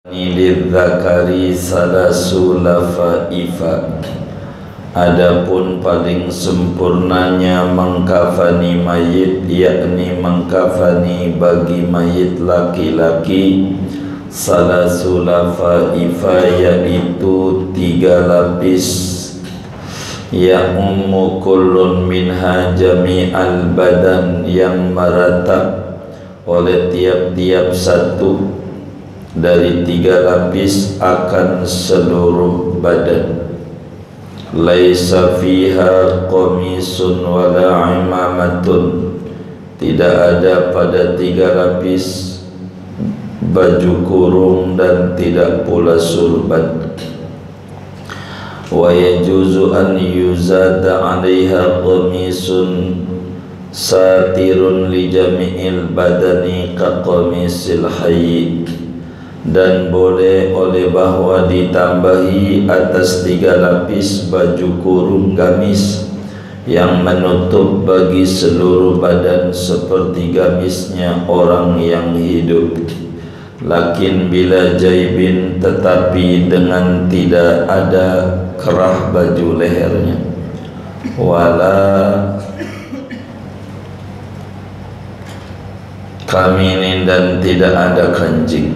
Lidzakari salasu lafaifa. Adapun paling sempurnanya mengkafani mayit, yakni mengkafani bagi mayit laki-laki, salasu lafaifa, yaitu 3 lapis, ya ummu kullun minha jami'al badan, yang meratap oleh tiap-tiap satu dari 3 lapis akan seluruh badan. Laisa fiha qamisun wala imamatun, tidak ada pada 3 lapis baju kurung dan tidak pula surban. Wa yajuzu an yuzada 'alaiha qamisun satirun li jami'il badani ka qamisil hayy, dan boleh oleh bahwa ditambahi atas 3 lapis baju kurung gamis yang menutup bagi seluruh badan seperti gamisnya orang yang hidup, lakin bila jaibin, tetapi dengan tidak ada kerah baju lehernya, wala kaminin, dan tidak ada kancing,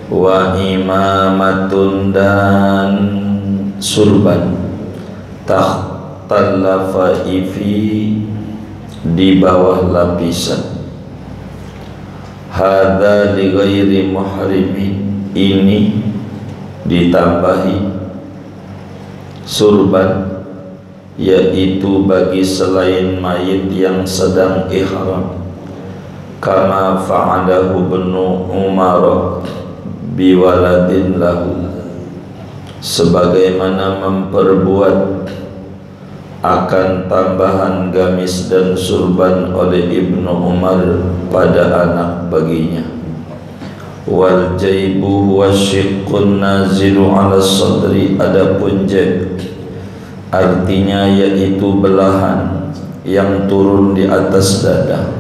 wa imamatun, dan surban, tahtal lafaifi, di bawah lapisan. Hadza li ghairi muhrimin, ini ditambahi surban, yaitu bagi selain mayit yang sedang ihram, kama fa'alahu ibnu Umar biwaladin lahu, sebagaimana memperbuat akan tambahan gamis dan surban oleh Ibnu Umar pada anak baginya. Wal jaibu huwa syiqqun nazilu ala sadri, adapun jaib artinya yaitu belahan yang turun di atas dada.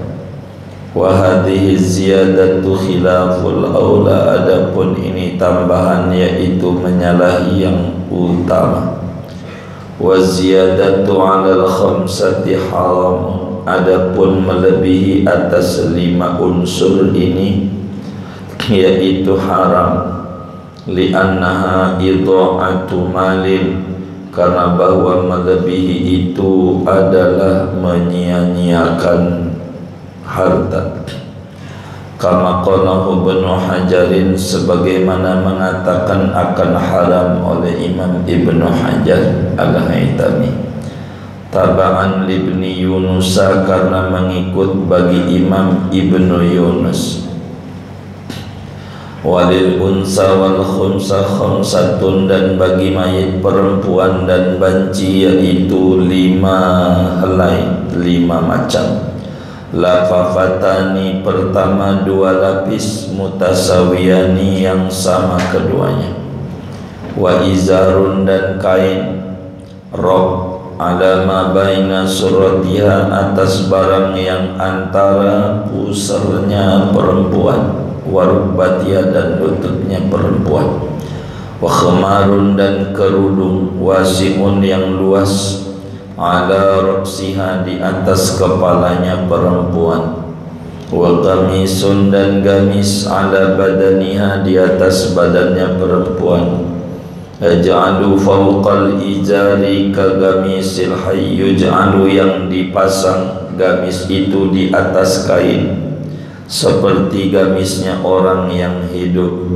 Wa hadhihi ziyadatu khilaful aula, adapun ini tambahan yaitu menyalahi yang utama. Wa ziyadatu 'alal khamsati haram, adapun melebihi atas 5 unsur ini yaitu haram. Li'annaha idha'atu malin, karena bahwa melebihi itu adalah menyia-nyiakan harta. Kama qalahu Ibnu Hajarin, sebagaimana mengatakan akan haram oleh Imam Ibnu Hajar Al-Haytami, taba'an libni Yunus, karena mengikut bagi Imam Ibnu Yunus. Walil unsa wal khumsa khamsatun, dan bagi mayit perempuan dan banci yaitu 5 helai, 5 macam. Lafafatani, pertama 2 lapis, mutasawiyani, yang sama keduanya. Wa izarun, dan kain, rok, alama baina suratiha, atas barang yang antara pusernya perempuan, warubatiha, dan lututnya perempuan. Wa khamarun, dan kerudung, wasimun, yang luas, ala ra'siha, di atas kepalanya perempuan. Wa qamisun, dan gamis, ala badaniha, di atas badannya perempuan. Yaj'alu fawqal izari ka gamisil hayy, yaj'alu, yang dipasang gamis itu di atas kain seperti gamisnya orang yang hidup.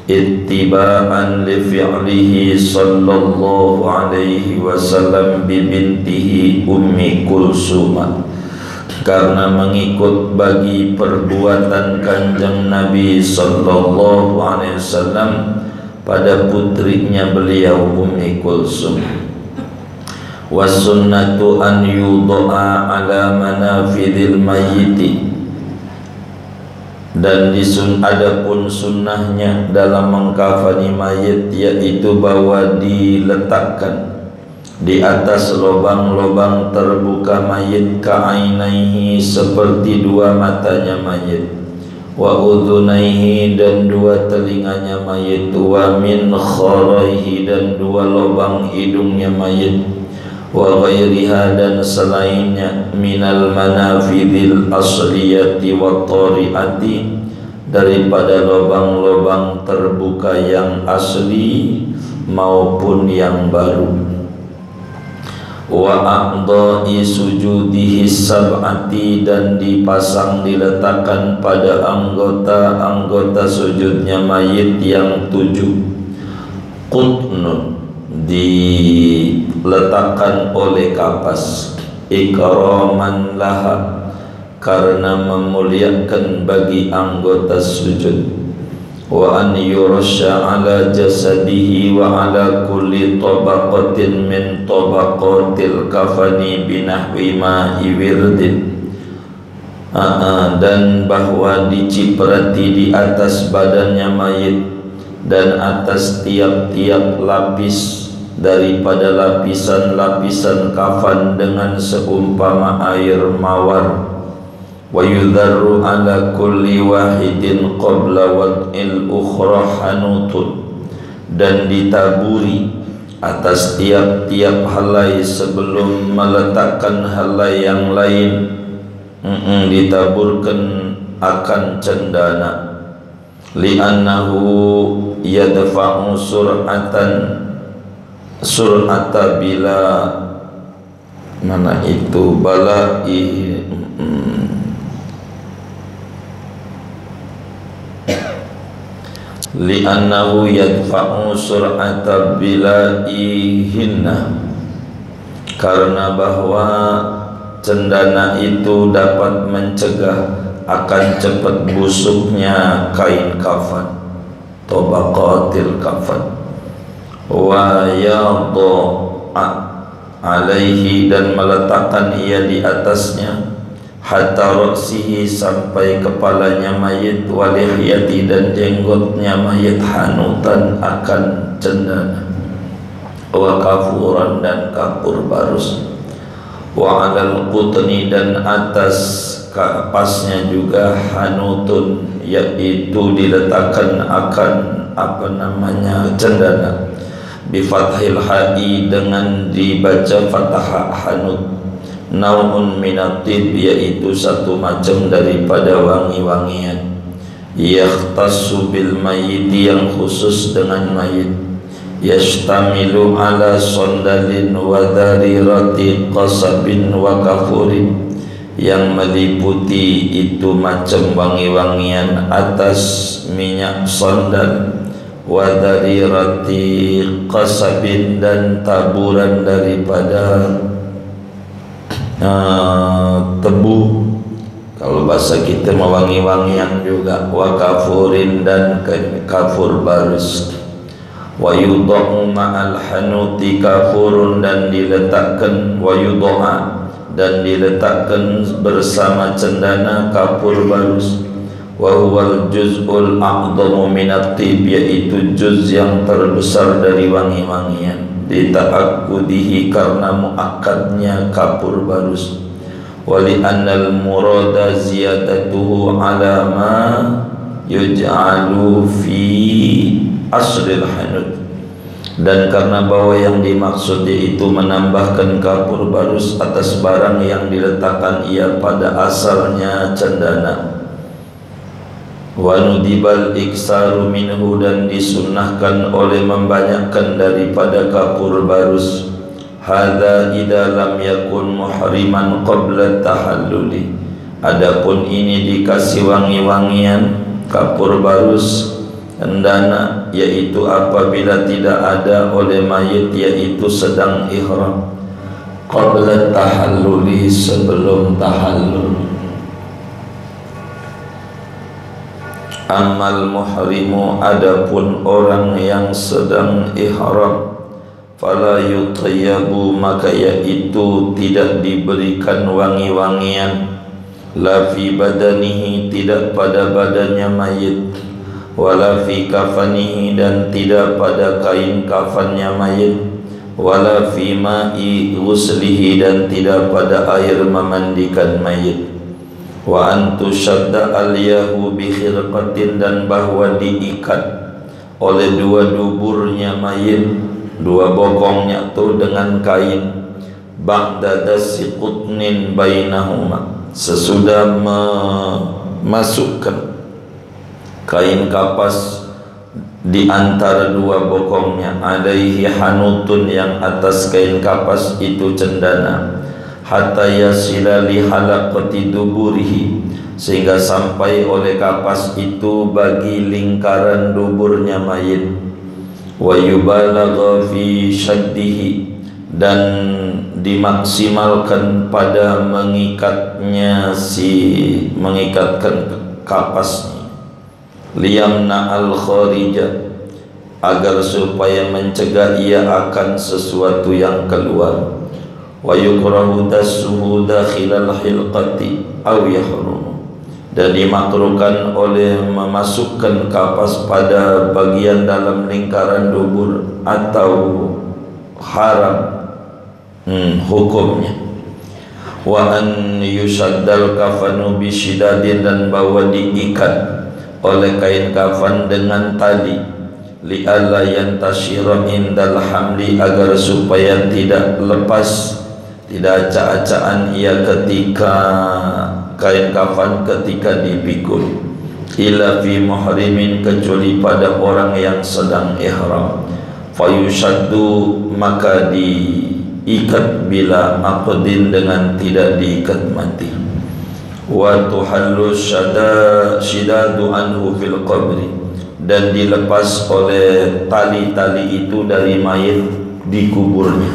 Ittiba'an li fi'lihi sallallahu alaihi wasallam bi bintihi Ummi Kulsum, karena mengikut bagi perbuatan Kanjeng Nabi sallallahu alaihi wasallam pada putrinya beliau Ummi Kulsum. Was sunnatu an yudha'a ala manafidil mayyiti, dan adapun sunnahnya dalam mengkafani mayit yaitu bahwa diletakkan di atas lubang-lubang terbuka mayit, ka'ainaihi, seperti 2 matanya mayit, wa udhunaihi dan dua telinganya mayit, wa min kharaihi dan dua lubang hidungnya mayit, wa ghairiha dan selainnya, minal manafidil asliyati wa tari'ati daripada lubang-lubang terbuka yang asli maupun yang baru, wa a'dha'i sujudihi sab'ati dan dipasang diletakkan pada anggota-anggota sujudnya mayit yang 7, qutnun diletakkan oleh kapas, ikraman laha karena memuliakan bagi anggota sujud, wa an yurasya ala jasadihi wa ala kulli tabaqatin min tabaqatil kafani binahwi ma'i wirdin, dan bahwa diciprati di atas badannya mayit dan atas tiap-tiap lapis daripada lapisan-lapisan kafan dengan seumpama air mawar, wa yudharru ala kulli wahidin qabla wad'il ukhra hanutun dan ditaburi atas tiap-tiap helai sebelum meletakkan helai yang lain, ditaburkan akan cendana, li'annahu yadfa'u sur'ata bila mana itu bala'i li'annahu yadfa'u sur'ata bila'ihinna karena bahwa cendana itu dapat mencegah akan cepat busuknya kain kafan, tabaqatil kafan, wa yadha'a alaihi dan meletakkan ia di atasnya, hatta ra'sihi sampai kepalanya mayit, walihiyati dan jenggotnya mayit, hanutan akan cendana, wa kafuran dan kapur barus, wa alal qutni dan atas kapasnya juga hanutun yaitu diletakkan akan cendana, bifathil ha'i dengan dibaca fathah hanut, nau'un minatib yaitu satu macam daripada wangi-wangian, yakhtassu bil mayyit yang khusus dengan mayit, yashtamilu ala sondalin wa dharirati qasabin wa kafurin yang meliputi itu macam wangi-wangian atas minyak sondal, wa dharirati qasabin dan taburan daripada tebu, kalau bahasa kita mewangi-wangian juga, wa kafurin dan kafur barus, wa yudha'u ma'al hanuti kafurun dan diletakkan, wa yudha'a dan diletakkan bersama cendana kapur barus, wa huwal juz'ul a'dhamu minat tib yaitu juz yang terbesar dari wangi-wangian, dita'akkudihi karena muakkadnya kapur barus, wali annal murada ziyadatuhu ala ma yuj'alu fi asril hanut, dan karena bahwa yang dimaksud yaitu menambahkan kapur barus atas barang yang diletakkan ia pada asalnya cendana, wa nudibal iksaru minhu dan disunnahkan oleh membanyakkan daripada kapur barus, hadza idza lam yakun muhriman qabla tahalluli, adapun ini dikasih wangi-wangian kapur barus cendana yaitu apabila tidak ada oleh mayit yaitu sedang ihram, qabla tahalluli sebelum tahallul. Amal muhrimu adapun orang yang sedang ihram, fala yutayyabu maka yaitu tidak diberikan wangi-wangian, la fi badanihi tidak pada badannya mayit, wala fi kafanihi dan tidak pada kain kafannya mayit, wala fi ma'i ghuslihi dan tidak pada air memandikan mayit, wa antushadda al-yahu bi khirqatin, dan bahwa diikat oleh dua duburnya mayit, dua bokongnya itu dengan kain, ba'da dasi qutnin bainahuma, sesudah memasukkan kain kapas di antara dua bokongnya, alaihi hanutun, yang atas kain kapas itu cendana, hatta yasila li halaqati duburihi, sehingga sampai oleh kapas itu bagi lingkaran duburnya mayit, wa yubalagha fi syaddihi, dan dimaksimalkan pada mengikatkan kapasnya, liyamna al-kharija, agar supaya mencegah ia akan sesuatu yang keluar, wa yukrahu dassuhu dakhilal hilqati aw yahrum, dan dimakruhkan oleh memasukkan kapas pada bagian dalam lingkaran dubur atau haram hukumnya. Wa an yushaddal kafanu bisyidadin, dan bahwa diikat oleh kain kafan dengan tali, li'alla yantashira indal hamli, agar supaya tidak lepas, tidak acak-acakan ia ketika kain kafan ketika dipikul, illa fi muhrimin, kecuali pada orang yang sedang ihram, fayushaddu, maka diikat bila aqdin, dengan tidak diikat mati, wa tuhallu shidadu anhu fil qabri, dan dilepas oleh tali-tali itu dari mayit di kuburnya,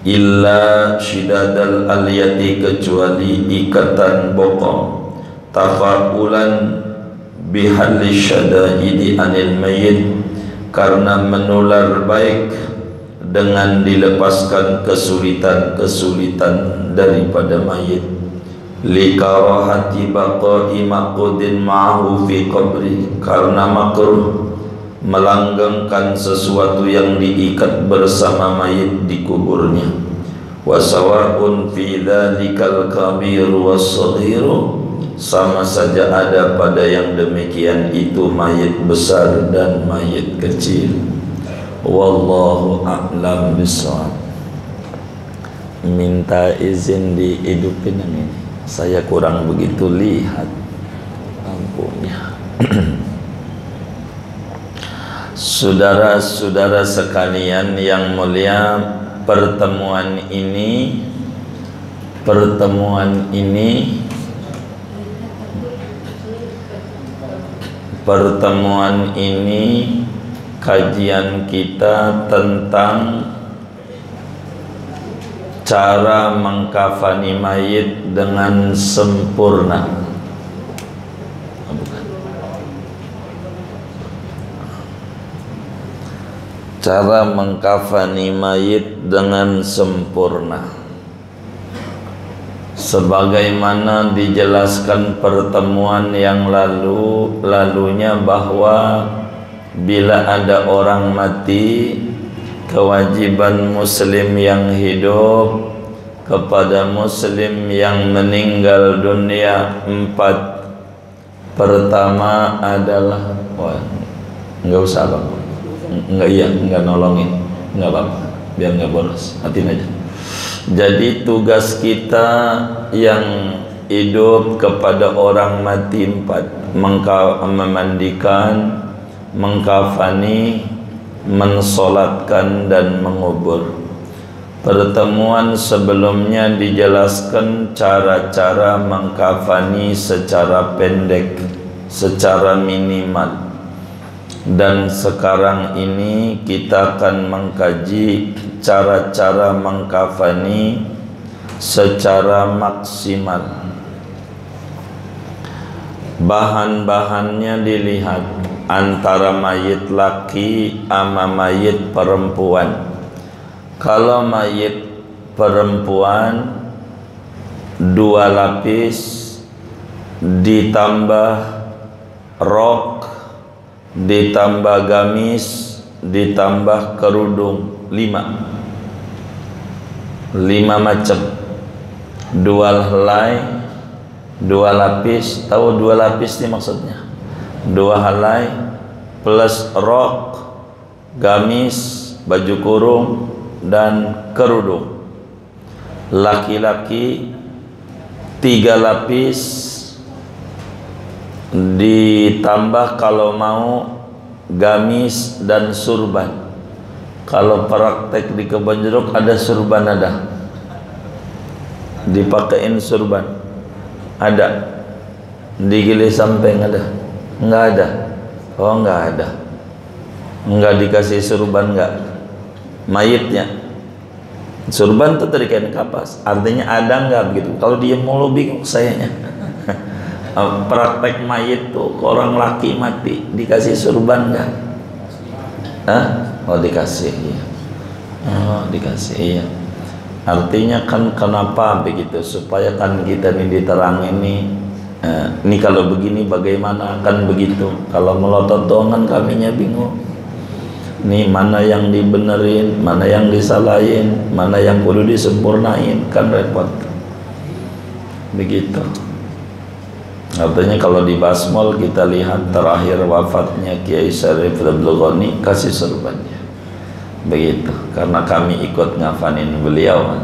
illa shidadal aliyati, kecuali ikatan bokong, tafa'ulan bihalli syada'idi anil mayit, karena menular baik dengan dilepaskan kesulitan-kesulitan daripada mayit, likarahati baqa'i maqudin ma'ahu fi qabri, karena makruh melanggengkan sesuatu yang diikat bersama mayit di kuburnya, wa sawa'un fi dhalikal kabiru was-saghiru, sama saja ada pada yang demikian itu mayit besar dan mayit kecil. Wallahu a'lam bishawab. Minta izin dihidupin ini, saya kurang begitu lihat lampunya. Saudara-saudara sekalian yang mulia, pertemuan ini kajian kita tentang cara mengkafani mayit dengan sempurna. Cara mengkafani mayit dengan sempurna, sebagaimana dijelaskan pertemuan yang lalunya, bahwa bila ada orang mati, kewajiban muslim yang hidup kepada muslim yang meninggal dunia 4. Pertama adalah, enggak usah Bang, enggak nolongin, enggak apa-apa, biar enggak boros, hatiin aja. Jadi tugas kita yang hidup kepada orang mati 4: memandikan, mengkafani, mensolatkan, dan mengubur. Pertemuan sebelumnya dijelaskan cara-cara mengkafani secara pendek, secara minimal. Dan sekarang ini kita akan mengkaji cara-cara mengkafani secara maksimal. Bahan-bahannya dilihat antara mayit laki sama mayit perempuan. Kalau mayit perempuan 2 lapis ditambah rok, ditambah gamis, ditambah kerudung, 5 macam. 2 helai, 2 lapis, tahu 2 lapis ini maksudnya? 2 helai plus rok, gamis, baju kurung dan kerudung. Laki-laki 3 lapis ditambah kalau mau gamis dan surban. Kalau praktek di Kebon Jeruk ada surban, ada dipakein surban, ada di Gili Sampeng, ada enggak ada? Oh enggak ada, enggak dikasih surban, enggak mayitnya. Surban itu dari kain kapas, artinya ada enggak begitu. Kalau dia mulu bingung sayanya. Praktek mayit tuh orang laki mati dikasih surban enggak? Hah? Oh dikasih, iya. Oh dikasih, iya. Artinya kan kenapa begitu? Supaya kan kita ini diterang ini kalau begini bagaimana, kan begitu. Kalau melotot doang kan kaminya bingung. Nih mana yang dibenerin, mana yang disalahin, mana yang perlu disempurnain, kan repot. Begitu. Artinya kalau di Basmol kita lihat terakhir wafatnya Kiai Syarif Abdul Ghani kasih surbannya. Begitu, karena kami ikut ngafanin beliau.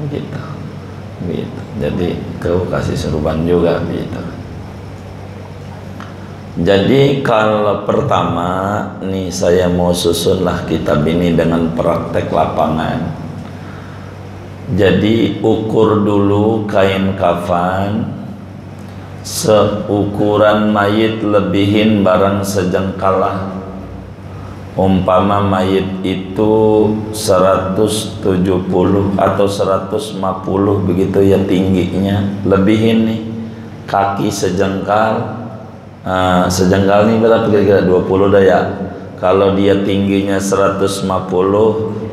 Begitu. Begitu. Jadi kau kasih surban juga begitu. Jadi kalau pertama nih saya mau susunlah kitab ini dengan praktek lapangan. Jadi ukur dulu kain kafan seukuran mayit, lebihin barang sejengkal. Umpama mayit itu 170 atau 150 begitu ya tingginya, lebihin nih kaki sejengkal. Sejengkal nih berapa kira-kira? 20 dah ya. Kalau dia tingginya 150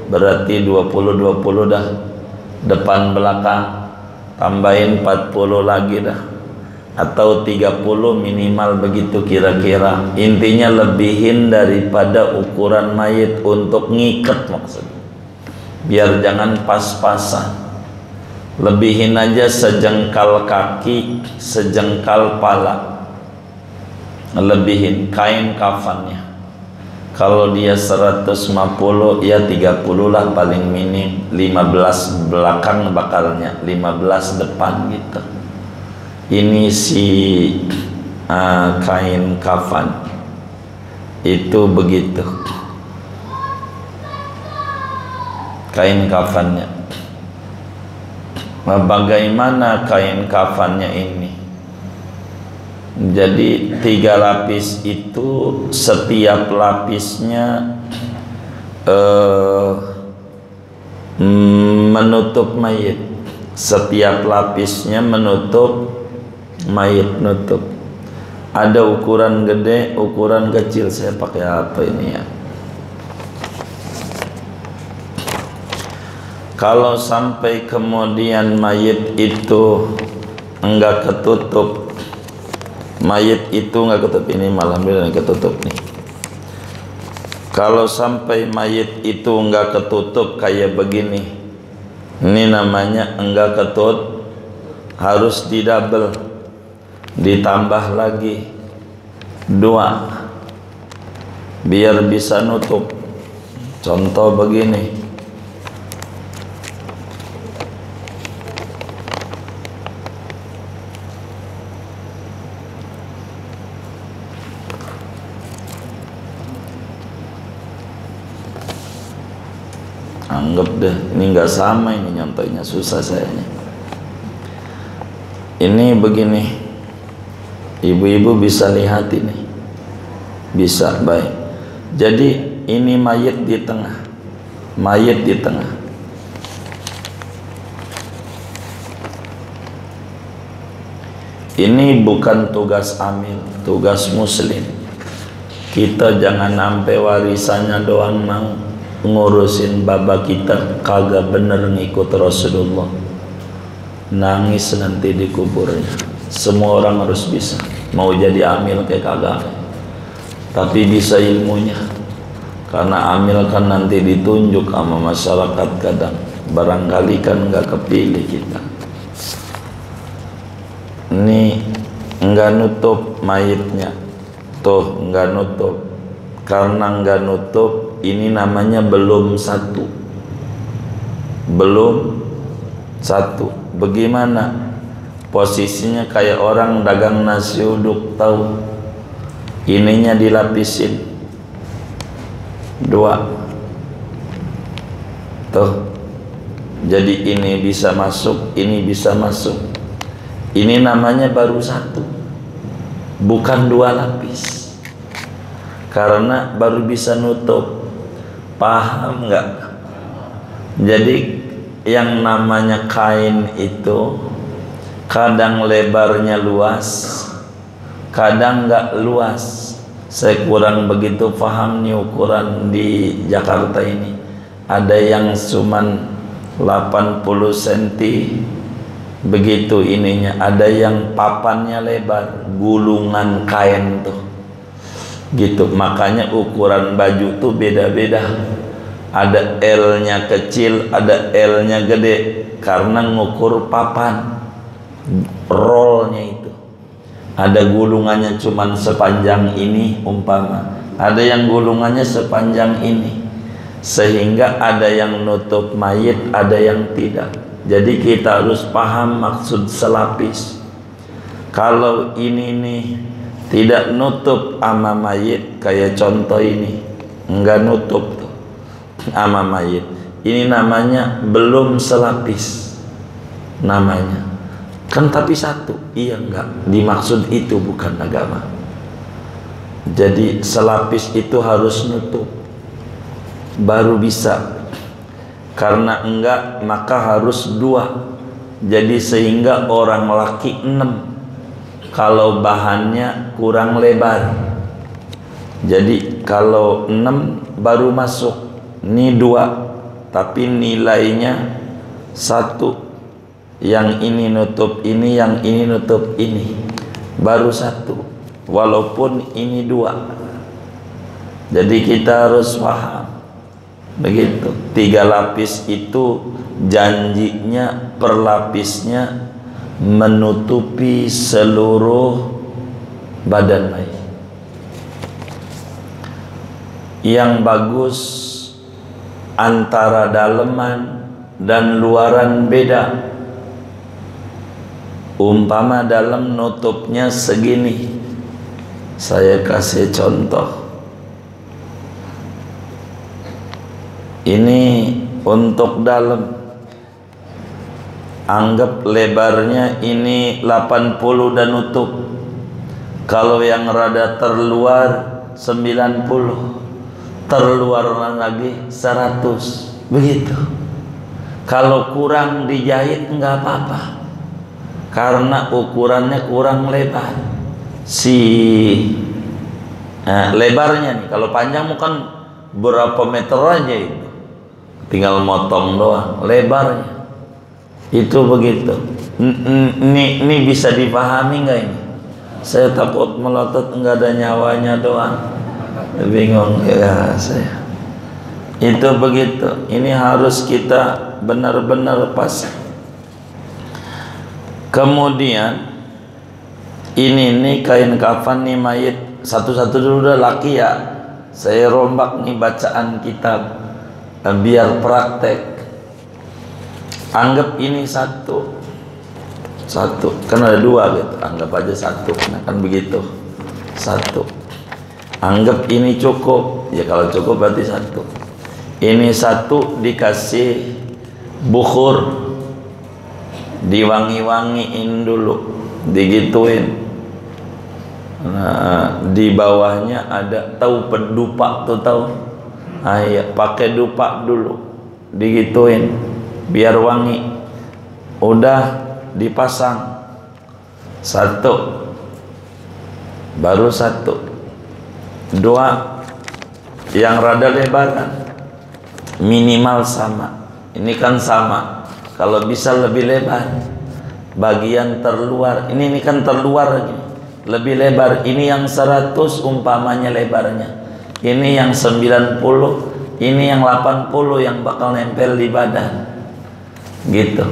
berarti 20 dah, depan belakang tambahin 40 lagi dah, atau 30 minimal begitu kira-kira. Intinya lebihin daripada ukuran mayit untuk ngikat maksudnya, biar jangan pas-pasan. Lebihin aja sejengkal kaki, sejengkal pala, lebihin kain kafannya. Kalau dia 150 ya 30 lah paling minim, 15 belakang bakalnya, 15 depan gitu. Ini si kain kafan itu begitu, kain kafannya. Bagaimana kain kafannya ini? Jadi 3 lapis itu setiap lapisnya menutup mayit, setiap lapisnya menutup mayit, nutup. Ada ukuran gede, ukuran kecil. Saya pakai apa ini ya? Kalau sampai kemudian mayit itu enggak ketutup, mayit itu enggak ketutup, ini malah bilang ketutup nih. Kalau sampai mayit itu enggak ketutup kayak begini, ini namanya enggak ketutup, harus didouble, ditambah lagi 2 biar bisa nutup. Contoh begini, anggap deh ini nggak sama, ini nyontohnya susah sayanya. Ini begini, ibu-ibu bisa lihat ini, bisa baik. Jadi ini mayit di tengah, mayit di tengah. Ini bukan tugas amil, tugas muslim. Kita jangan sampai warisannya doang mau, ngurusin baba kita kagak bener ngikut Rasulullah, nangis nanti di kuburnya. Semua orang harus bisa, mau jadi amil kayak kagak, tapi bisa ilmunya. Karena amil kan nanti ditunjuk sama masyarakat, kadang barangkali kan nggak kepilih kita. ini enggak nutup mayitnya, tuh enggak nutup. Karena enggak nutup, ini namanya belum satu. Belum satu. Bagaimana? Posisinya kayak orang dagang nasi uduk, tahu? Ininya dilapisin dua, tuh. Jadi ini bisa masuk, ini bisa masuk. Ini namanya baru satu, bukan dua lapis. Karena baru bisa nutup. Paham nggak? Jadi yang namanya kain itu kadang lebarnya luas, kadang nggak luas. Saya kurang begitu paham nih ukuran di Jakarta ini. Ada yang cuman 80 cm begitu ininya, ada yang papannya lebar, gulungan kain tuh gitu. Makanya ukuran baju tuh beda-beda, ada L nya kecil, ada L nya gede, karena ngukur papan rollnya itu. Ada gulungannya cuman sepanjang ini umpama, ada yang gulungannya sepanjang ini, sehingga ada yang nutup mayit, ada yang tidak. Jadi kita harus paham maksud selapis. Kalau ini nih tidak nutup ama mayit, kayak contoh ini enggak nutup tuh ama mayit, ini namanya belum selapis namanya. Kan tapi satu, iya enggak, dimaksud itu bukan agama. Jadi selapis itu harus nutup baru bisa. Karena enggak maka harus dua. Jadi sehingga orang laki 6 kalau bahannya kurang lebar. Jadi kalau 6 baru masuk. Ini 2 tapi nilainya 1. Yang ini nutup ini, yang ini nutup ini, baru 1. Walaupun ini 2. Jadi kita harus paham begitu. 3 lapis itu janjinya per lapisnya menutupi seluruh badan mayit. Yang bagus antara daleman dan luaran beda. Umpama dalam nutupnya segini, saya kasih contoh. Ini untuk dalam, anggap lebarnya ini 80 dan nutup. Kalau yang rada terluar 90, terluar lagi 100, begitu. Kalau kurang dijahit enggak apa-apa, karena ukurannya kurang lebar. Lebarnya nih, kalau panjang bukan berapa meter aja itu, tinggal motong doang. Lebarnya itu begitu. Ini bisa dipahami nggak ini? Saya takut melotot nggak ada nyawanya doang. Bingung ya saya. Itu begitu. Ini harus kita benar-benar pas. Kemudian ini nih kain kafan nih mayit, satu-satu dulu udah laki ya. Saya rombak nih bacaan kitab biar praktek. Anggap ini satu, kan ada 2 gitu. Anggap aja 1, nah kan begitu 1. Anggap ini cukup, ya kalau cukup berarti 1. Ini 1 dikasih bukhur, diwangi-wangiin dulu, digituin. Nah, di bawahnya ada, tahu pedupak tuh, tahu? Ayo pakai dupak dulu, digituin biar wangi. Udah dipasang 1, baru 1, 2 yang rada lebaran minimal sama. Ini kan sama, kalau bisa lebih lebar. Bagian terluar ini kan terluar lagi, lebih lebar. Ini yang 100 umpamanya lebarnya, ini yang 90, ini yang 80 yang bakal nempel di badan gitu.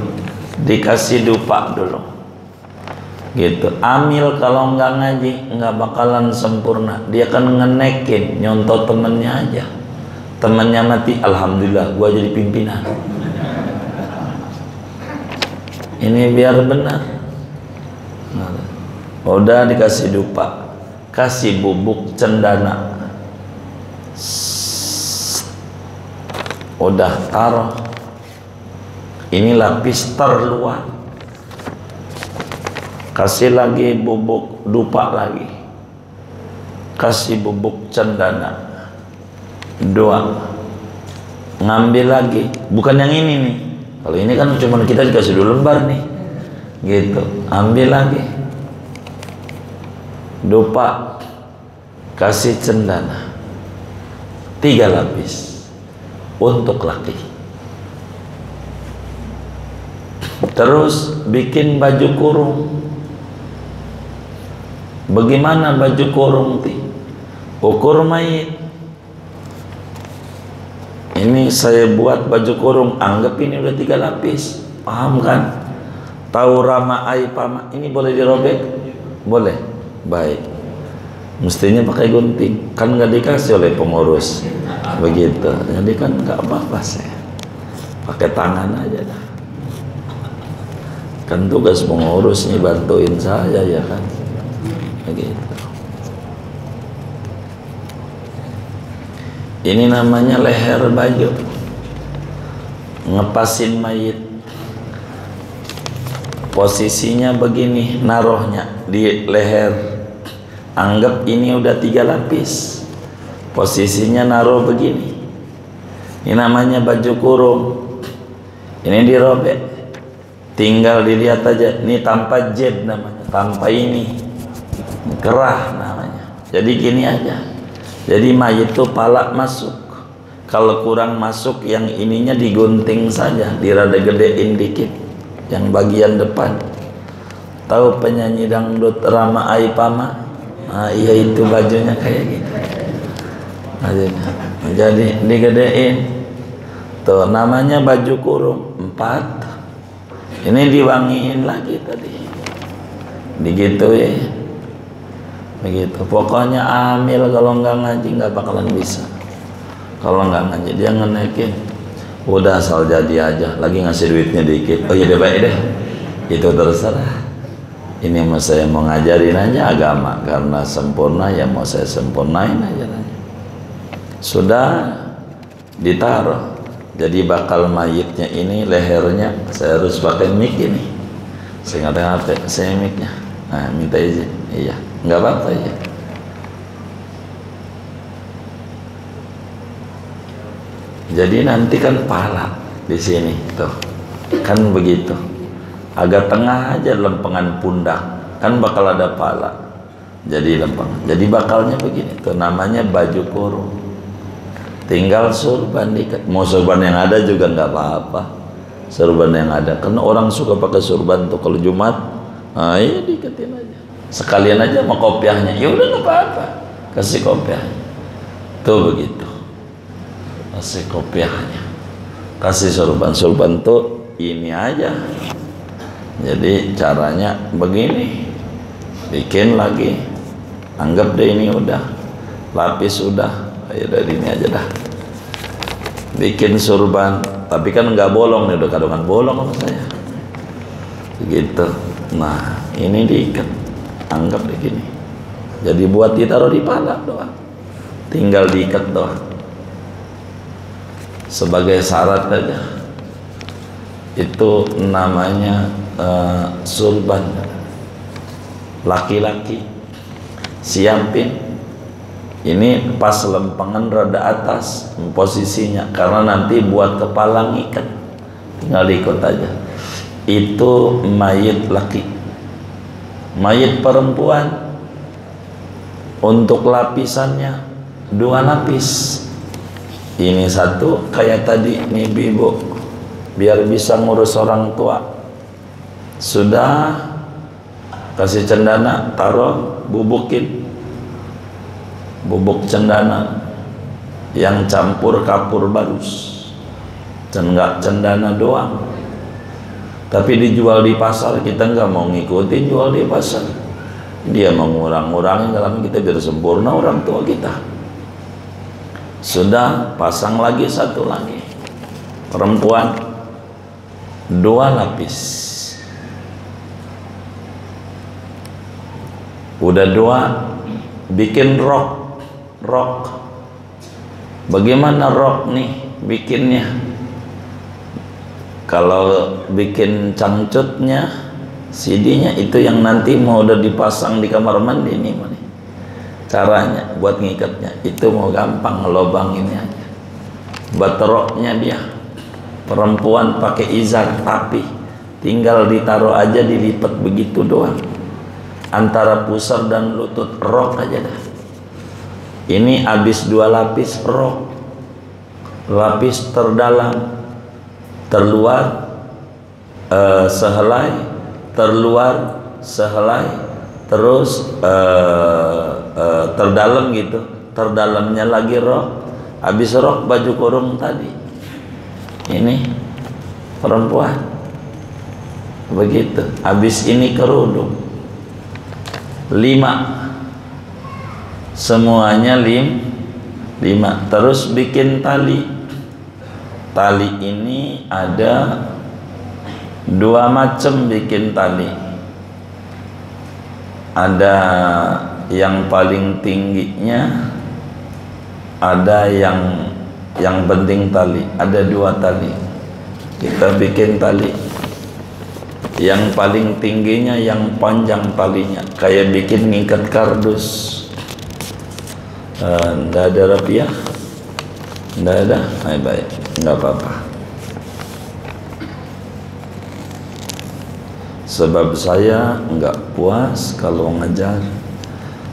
Dikasih dupak dulu. gitu. Amil kalau nggak ngaji nggak bakalan sempurna, dia kan ngenekin nyontoh temennya aja, temennya mati, alhamdulillah gua jadi pimpinan. Ini biar benar. Udah dikasih dupa, kasih bubuk cendana, udah taruh. Ini lapis terluar, kasih lagi bubuk dupa lagi, kasih bubuk cendana, dua, ngambil lagi, bukan yang ini nih. Kalau ini kan cuma kita dikasih 2 lembar nih, gitu. Ambil lagi, dupa, kasih cendana, 3 lapis untuk laki. Terus bikin baju kurung. Bagaimana baju kurung ti? Ukur mayit. Ini saya buat baju kurung, anggap ini udah 3 lapis, paham kan? Tahu rama ai pama, ini boleh dirobek? Boleh, baik. Mestinya pakai gunting, kan nggak dikasih oleh pengurus, begitu. Jadi kan nggak apa-apa saya, pakai tangan aja dah. Kan tugas pengurus nih bantuin saya ya kan, begitu. Ini namanya leher baju, ngepasin mayit. Posisinya begini, naruhnya di leher. Anggap ini udah 3 lapis, posisinya naruh begini. Ini namanya baju kurung. Ini dirobek, tinggal dilihat aja. Ini tanpa jeb namanya, tanpa ini, kerah namanya. Jadi gini aja. Jadi mayit itu pala masuk, kalau kurang masuk yang ininya digunting saja, dirada gedein dikit yang bagian depan. Tahu penyanyi dangdut Rama Aipama? Nah, iya itu bajunya kayak gitu. Jadi digedein. Tuh namanya baju kurung 4. Ini diwangiin lagi tadi, digituin. Begitu. Pokoknya amil kalau nggak ngaji nggak bakalan bisa. Kalau nggak ngaji dia ngenekin, udah asal jadi aja, lagi ngasih duitnya dikit. Oh iya deh, baik deh, itu terserah. Ini mau saya mau ngajarin aja agama, karena sempurna ya mau saya sempurnain aja. Sudah ditaruh. Jadi bakal mayitnya ini lehernya saya harus pakai mic ini. Saya nggak saya micnya. Nah, minta izin. Iya, nggak apa-apa ya. Jadi nanti kan pala di sini tuh, kan begitu. Agak tengah aja lempengan pundak, kan bakal ada pala. Jadi lempeng. Jadi bakalnya begini tuh, namanya baju kurung. Tinggal surban dikat. Mau surban yang ada juga nggak apa-apa. Surban yang ada, karena orang suka pakai surban tuh kalau Jumat. Nah, iya diketin aja. Sekalian aja sama kopiahnya. Ya udah nggak apa-apa. Kasih kopiahnya. Tuh begitu. Kasih kopiahnya. Kasih surban tuh ini aja. Jadi caranya begini. Bikin lagi. Anggap deh ini udah. Lapis udah. Ayo dari ini aja dah. Bikin surban. Tapi kan nggak bolong nih. Udah kadang bolong sama saya. Begitu. Nah, ini diikat, anggap begini. Jadi buat ditaruh di pala doang, tinggal diikat doang. Sebagai syarat aja. Itu namanya surban. Laki-laki siapin. Ini pas lempengan rada atas posisinya, karena nanti buat kepala ngikat, tinggal diikut aja. Itu mayit laki. Mayit perempuan untuk lapisannya 2 lapis. Ini 1 kayak tadi nih ibu, biar bisa ngurus orang tua. Sudah kasih cendana, taruh, bubukin bubuk cendana yang campur kapur barus, dan nggak cendana doang. Tapi dijual di pasar kita nggak mau ngikutin jual di pasar. Dia mengurang-urangin dalam kita biar sempurna orang tua kita. Sudah pasang lagi satu lagi. Perempuan 2 lapis. Udah 2 bikin rok. Bagaimana rok nih bikinnya? Kalau bikin cangcutnya, CD-nya itu yang nanti mau udah dipasang di kamar mandi nih, caranya buat ngikatnya itu mau gampang, ngelobanginnya aja. Buat roknya dia perempuan pakai izar tapi tinggal ditaruh aja, dilipat begitu doang antara pusar dan lutut, rok aja dah. Ini habis 2 lapis rok, lapis terdalam, terluar sehelai, terluar sehelai, terus terdalam gitu, terdalamnya lagi rok, habis rok baju kurung tadi. Ini perempuan begitu, habis ini kerudung 5, semuanya 5. Terus bikin tali. Tali ini ada 2 macam bikin tali. Ada yang paling tingginya, ada yang penting tali. Ada 2 tali. Kita bikin tali. Yang paling tingginya yang panjang talinya, kayak bikin ngikat kardus. Nggak ada rapiah? Nggak ada? Baik, nggak apa-apa. Sebab saya nggak puas kalau ngajar,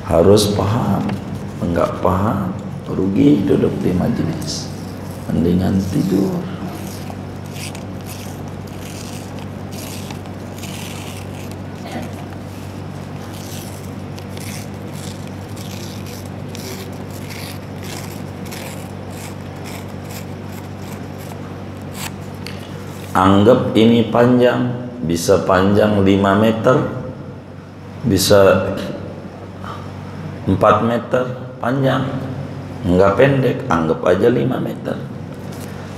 harus paham. Nggak paham, rugi duduk di majelis, mendingan tidur. Anggap ini panjang, bisa panjang 5 meter, bisa 4 meter panjang, enggak pendek, anggap aja 5 meter.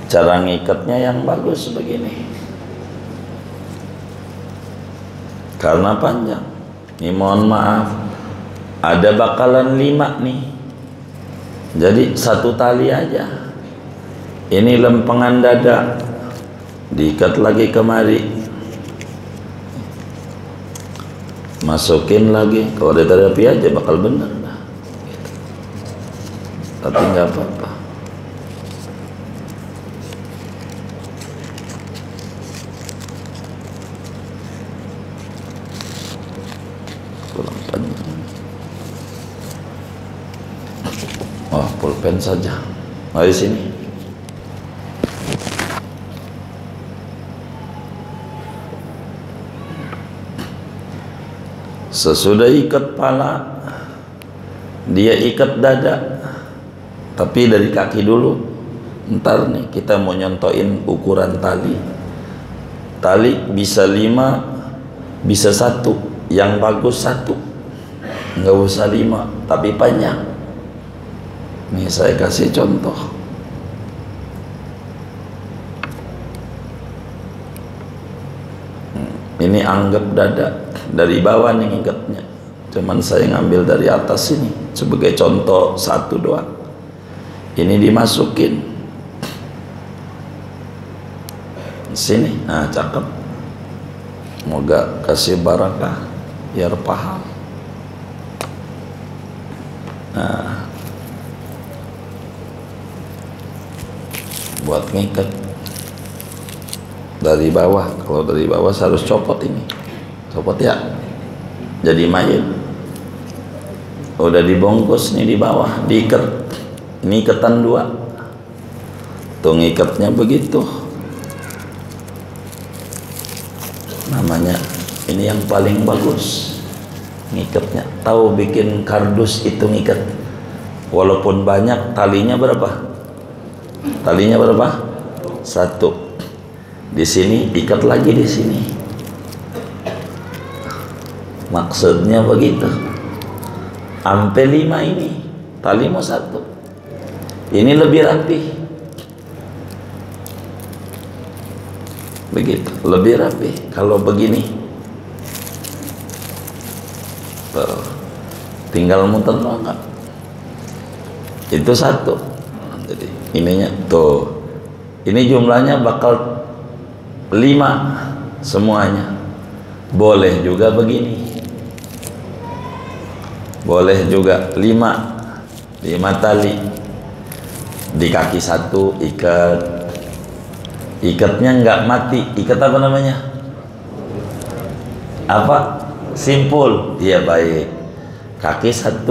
Cara ngikatnya yang bagus begini, karena panjang. Ini mohon maaf, ada bakalan 5 nih, jadi 1 tali aja. Ini lempengan dada, diikat lagi kemari, masukin lagi. Kalau ada terapi aja bakal bener nah. Gitu. Tapi nggak apa-apa. Kurang panjang. Oh, pulpen saja. Mari sini. Sesudah ikat pala, dia ikat dada, tapi dari kaki dulu. Ntar nih kita mau nyontoin ukuran tali. Tali bisa 5, bisa 1. Yang bagus 1, nggak usah 5, tapi panjang. Nih saya kasih contoh. Ini anggap dada. Dari bawah nih ngikatnya, cuman saya ngambil dari atas ini sebagai contoh 1 doang. Ini dimasukin sini, nah cakep. Moga kasih barakah biar paham. Nah, buat ngikat dari bawah. Kalau dari bawah saya harus copot ini. Copot ya, jadi mayat. Udah dibungkus nih di bawah, diikat. Ini ikatan 2. Tuh ngikatnya begitu. Namanya ini yang paling bagus ngikatnya. Tahu bikin kardus itu ngikat. Walaupun banyak, talinya berapa? Talinya berapa? 1. di sini, ikat lagi di sini. Maksudnya begitu. Sampai 5 ini, tali mau 1. Ini lebih rapi. Begitu, lebih rapi. Kalau begini, tuh, tinggal muter nongak. Itu 1. Jadi ininya tuh. Ini jumlahnya bakal 5 semuanya. Boleh juga begini. Boleh juga 5 tali. Di kaki 1 ikat. Ikatnya nggak mati. Ikat apa namanya? Apa? Simpul. Iya, baik. Kaki 1,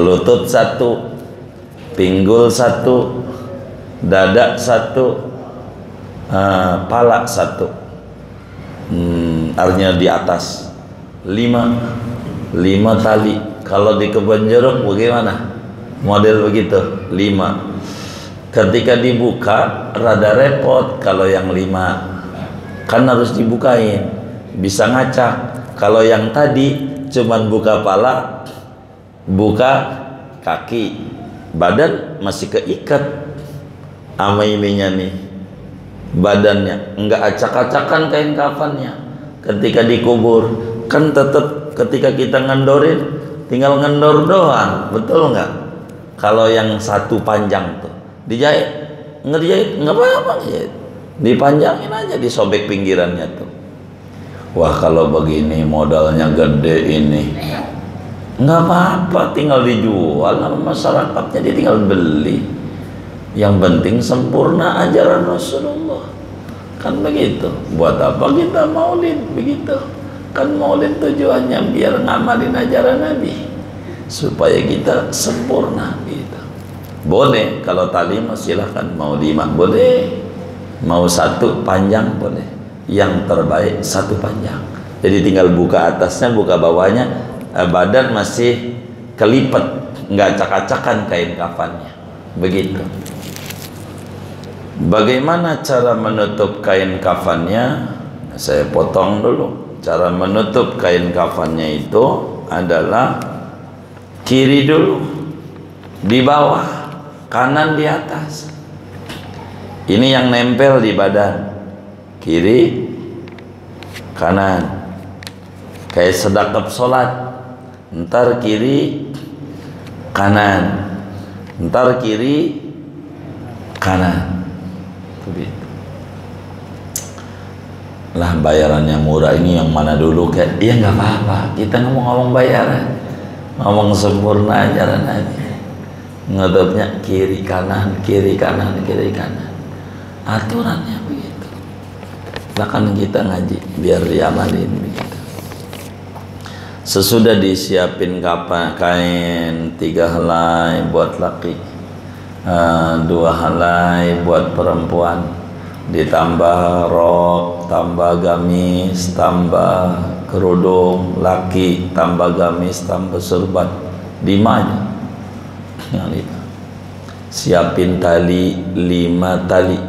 lutut 1, pinggul 1, dada 1, pala 1. Artinya di atas 5 tali. Kalau di kebun jeruk bagaimana? Model begitu 5. Ketika dibuka rada repot. Kalau yang 5 kan harus dibukain, bisa ngacak. Kalau yang tadi cuman buka pala, buka kaki, badan masih keikat sama ininya nih, badannya enggak acak-acakan kain kafannya. Ketika dikubur kan tetap ketika kita ngendorin tinggal ngendor doang, betul nggak? Kalau yang 1 panjang tuh dijahit, ngerjahit nggak apa-apa, ngejahit, dipanjangin aja, disobek pinggirannya tuh. Wah, kalau begini modalnya gede ini, nggak apa-apa, tinggal dijual sama masyarakatnya, dia tinggal beli. Yang penting sempurna ajaran Rasulullah, kan begitu. Buat apa kita maulid? Begitu kan, maulid tujuannya biar ngamalin ajaran Nabi supaya kita sempurna gitu. Boleh kalau tali silahkan, mau 5 boleh, mau 1 panjang boleh, yang terbaik 1 panjang. Jadi tinggal buka atasnya, buka bawahnya, badan masih kelipat, nggak acak-acakan kain kafannya. Begitu. Bagaimana cara menutup kain kafannya? Saya potong dulu. Cara menutup kain kafannya itu adalah kiri dulu di bawah, kanan di atas. Ini yang nempel di badan, kiri kanan, kayak sedekap sholat. Ntar kiri kanan, ntar kiri kanan. Begitu. Lah, bayarannya murah ini yang mana dulu kan? Iya, nggak apa-apa, kita ngomong-ngomong bayaran, ngomong sempurna ajaran aja. Ngedopnya kiri kanan, kiri kanan, kiri kanan, aturannya begitu. Bahkan kita ngaji biar diamalin begitu. Sesudah disiapin kain 3 helai buat laki, 2 helai buat perempuan, ditambah rok, tambah gamis, tambah kerudung laki, tambah gamis, tambah surban, 5 aja. Yang 5. Siapin tali 5 tali.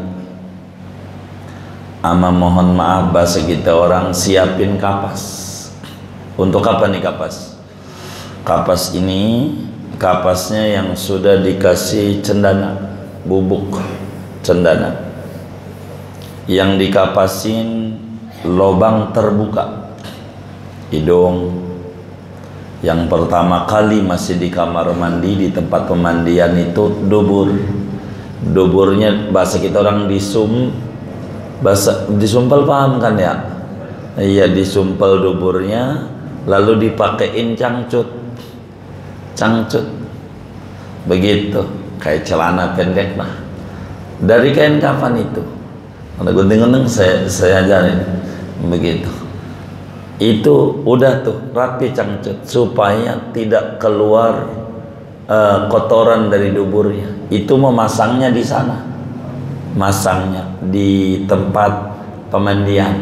Ama mohon maaf bahasa kita orang, siapin kapas. Untuk apa nih kapas? Kapas ini, kapasnya yang sudah dikasih cendana, bubuk cendana, yang dikapasin lobang terbuka hidung. Yang pertama kali masih di kamar mandi, di tempat pemandian itu dubur. Duburnya bahasa kita orang disumpel, paham kan ya? Iya, disumpel duburnya, lalu dipakein cangcut. Begitu, kayak celana pendek lah, dari kain kafan itu. Ada gunting-gunting saya ajarin begitu. Itu udah tuh rapi cangcut, supaya tidak keluar kotoran dari duburnya. Itu memasangnya di sana, masangnya di tempat pemandian.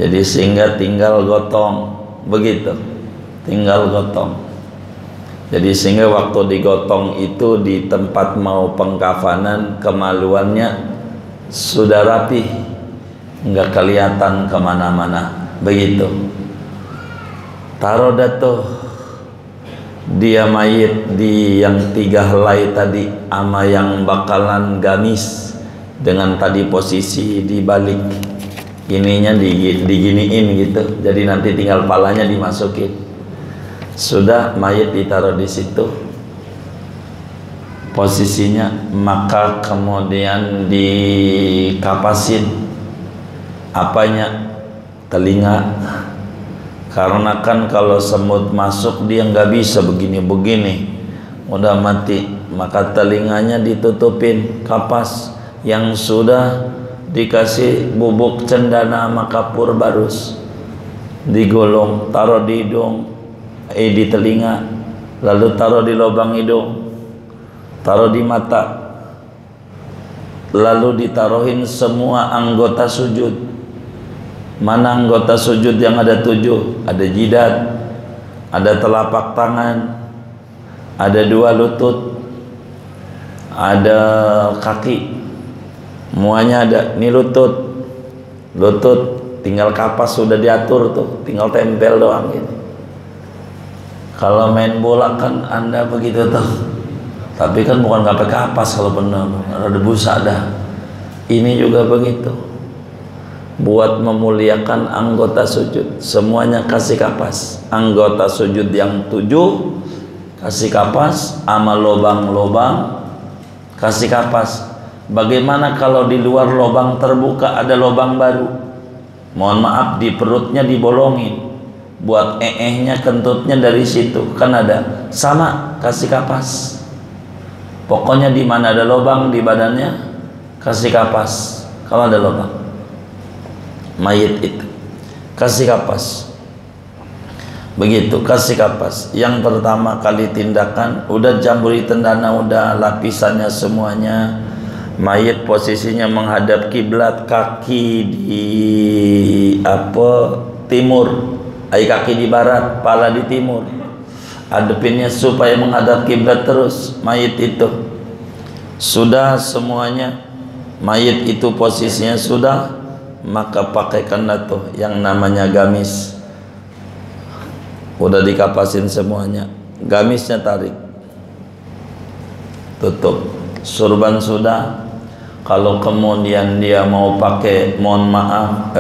Jadi sehingga tinggal gotong, begitu, tinggal gotong. Jadi sehingga waktu digotong itu di tempat mau pengkafanan, kemaluannya sudah rapi, nggak kelihatan kemana-mana. Begitu. Taruh dah tuh dia mayit di yang 3 helai tadi ama yang bakalan gamis dengan tadi posisi dibalik ininya diginiin gitu. Jadi nanti tinggal palanya dimasukin. Sudah mayit ditaruh di situ posisinya, maka kemudian dikapasin apanya? Telinga. Karena kan kalau semut masuk dia nggak bisa begini-begini, udah mati, maka telinganya ditutupin kapas yang sudah dikasih bubuk cendana sama kapur barus, digolong, taruh di hidung, di telinga, lalu taruh di lubang hidung, taruh di mata, lalu ditaruhin semua anggota sujud. Mana anggota sujud yang ada 7? Ada jidat, ada telapak tangan, ada 2 lutut, ada kaki, semuanya ada. Ini lutut tinggal kapas sudah diatur tuh, tinggal tempel doang gitu. Kalau main bola kan Anda begitu tuh, tapi kan bukan pakai kapas kalau benar, ada busa dah. Ini juga begitu. Buat memuliakan anggota sujud, semuanya kasih kapas. Anggota sujud yang 7 kasih kapas, sama lobang-lobang kasih kapas. Bagaimana kalau di luar lobang terbuka ada lobang baru? Mohon maaf, di perutnya dibolongin, buat nya kentutnya dari situ kan ada, sama kasih kapas. Pokoknya di mana ada lobang di badannya kasih kapas. Kalau ada lobang mayit itu kasih kapas. Begitu, kasih kapas. Yang pertama kali tindakan udah jamburi tendana, udah lapisannya semuanya. Mayit posisinya menghadap kiblat, kaki di timur, kaki di barat, kepala di timur. Adepinnya supaya menghadap kiblat terus. Mayit itu sudah semuanya, mayit itu posisinya sudah, maka pakaikanlah tuh yang namanya gamis. Udah dikapasin semuanya, gamisnya tarik, tutup. Surban sudah. Kalau kemudian dia mau pakai, mohon maaf,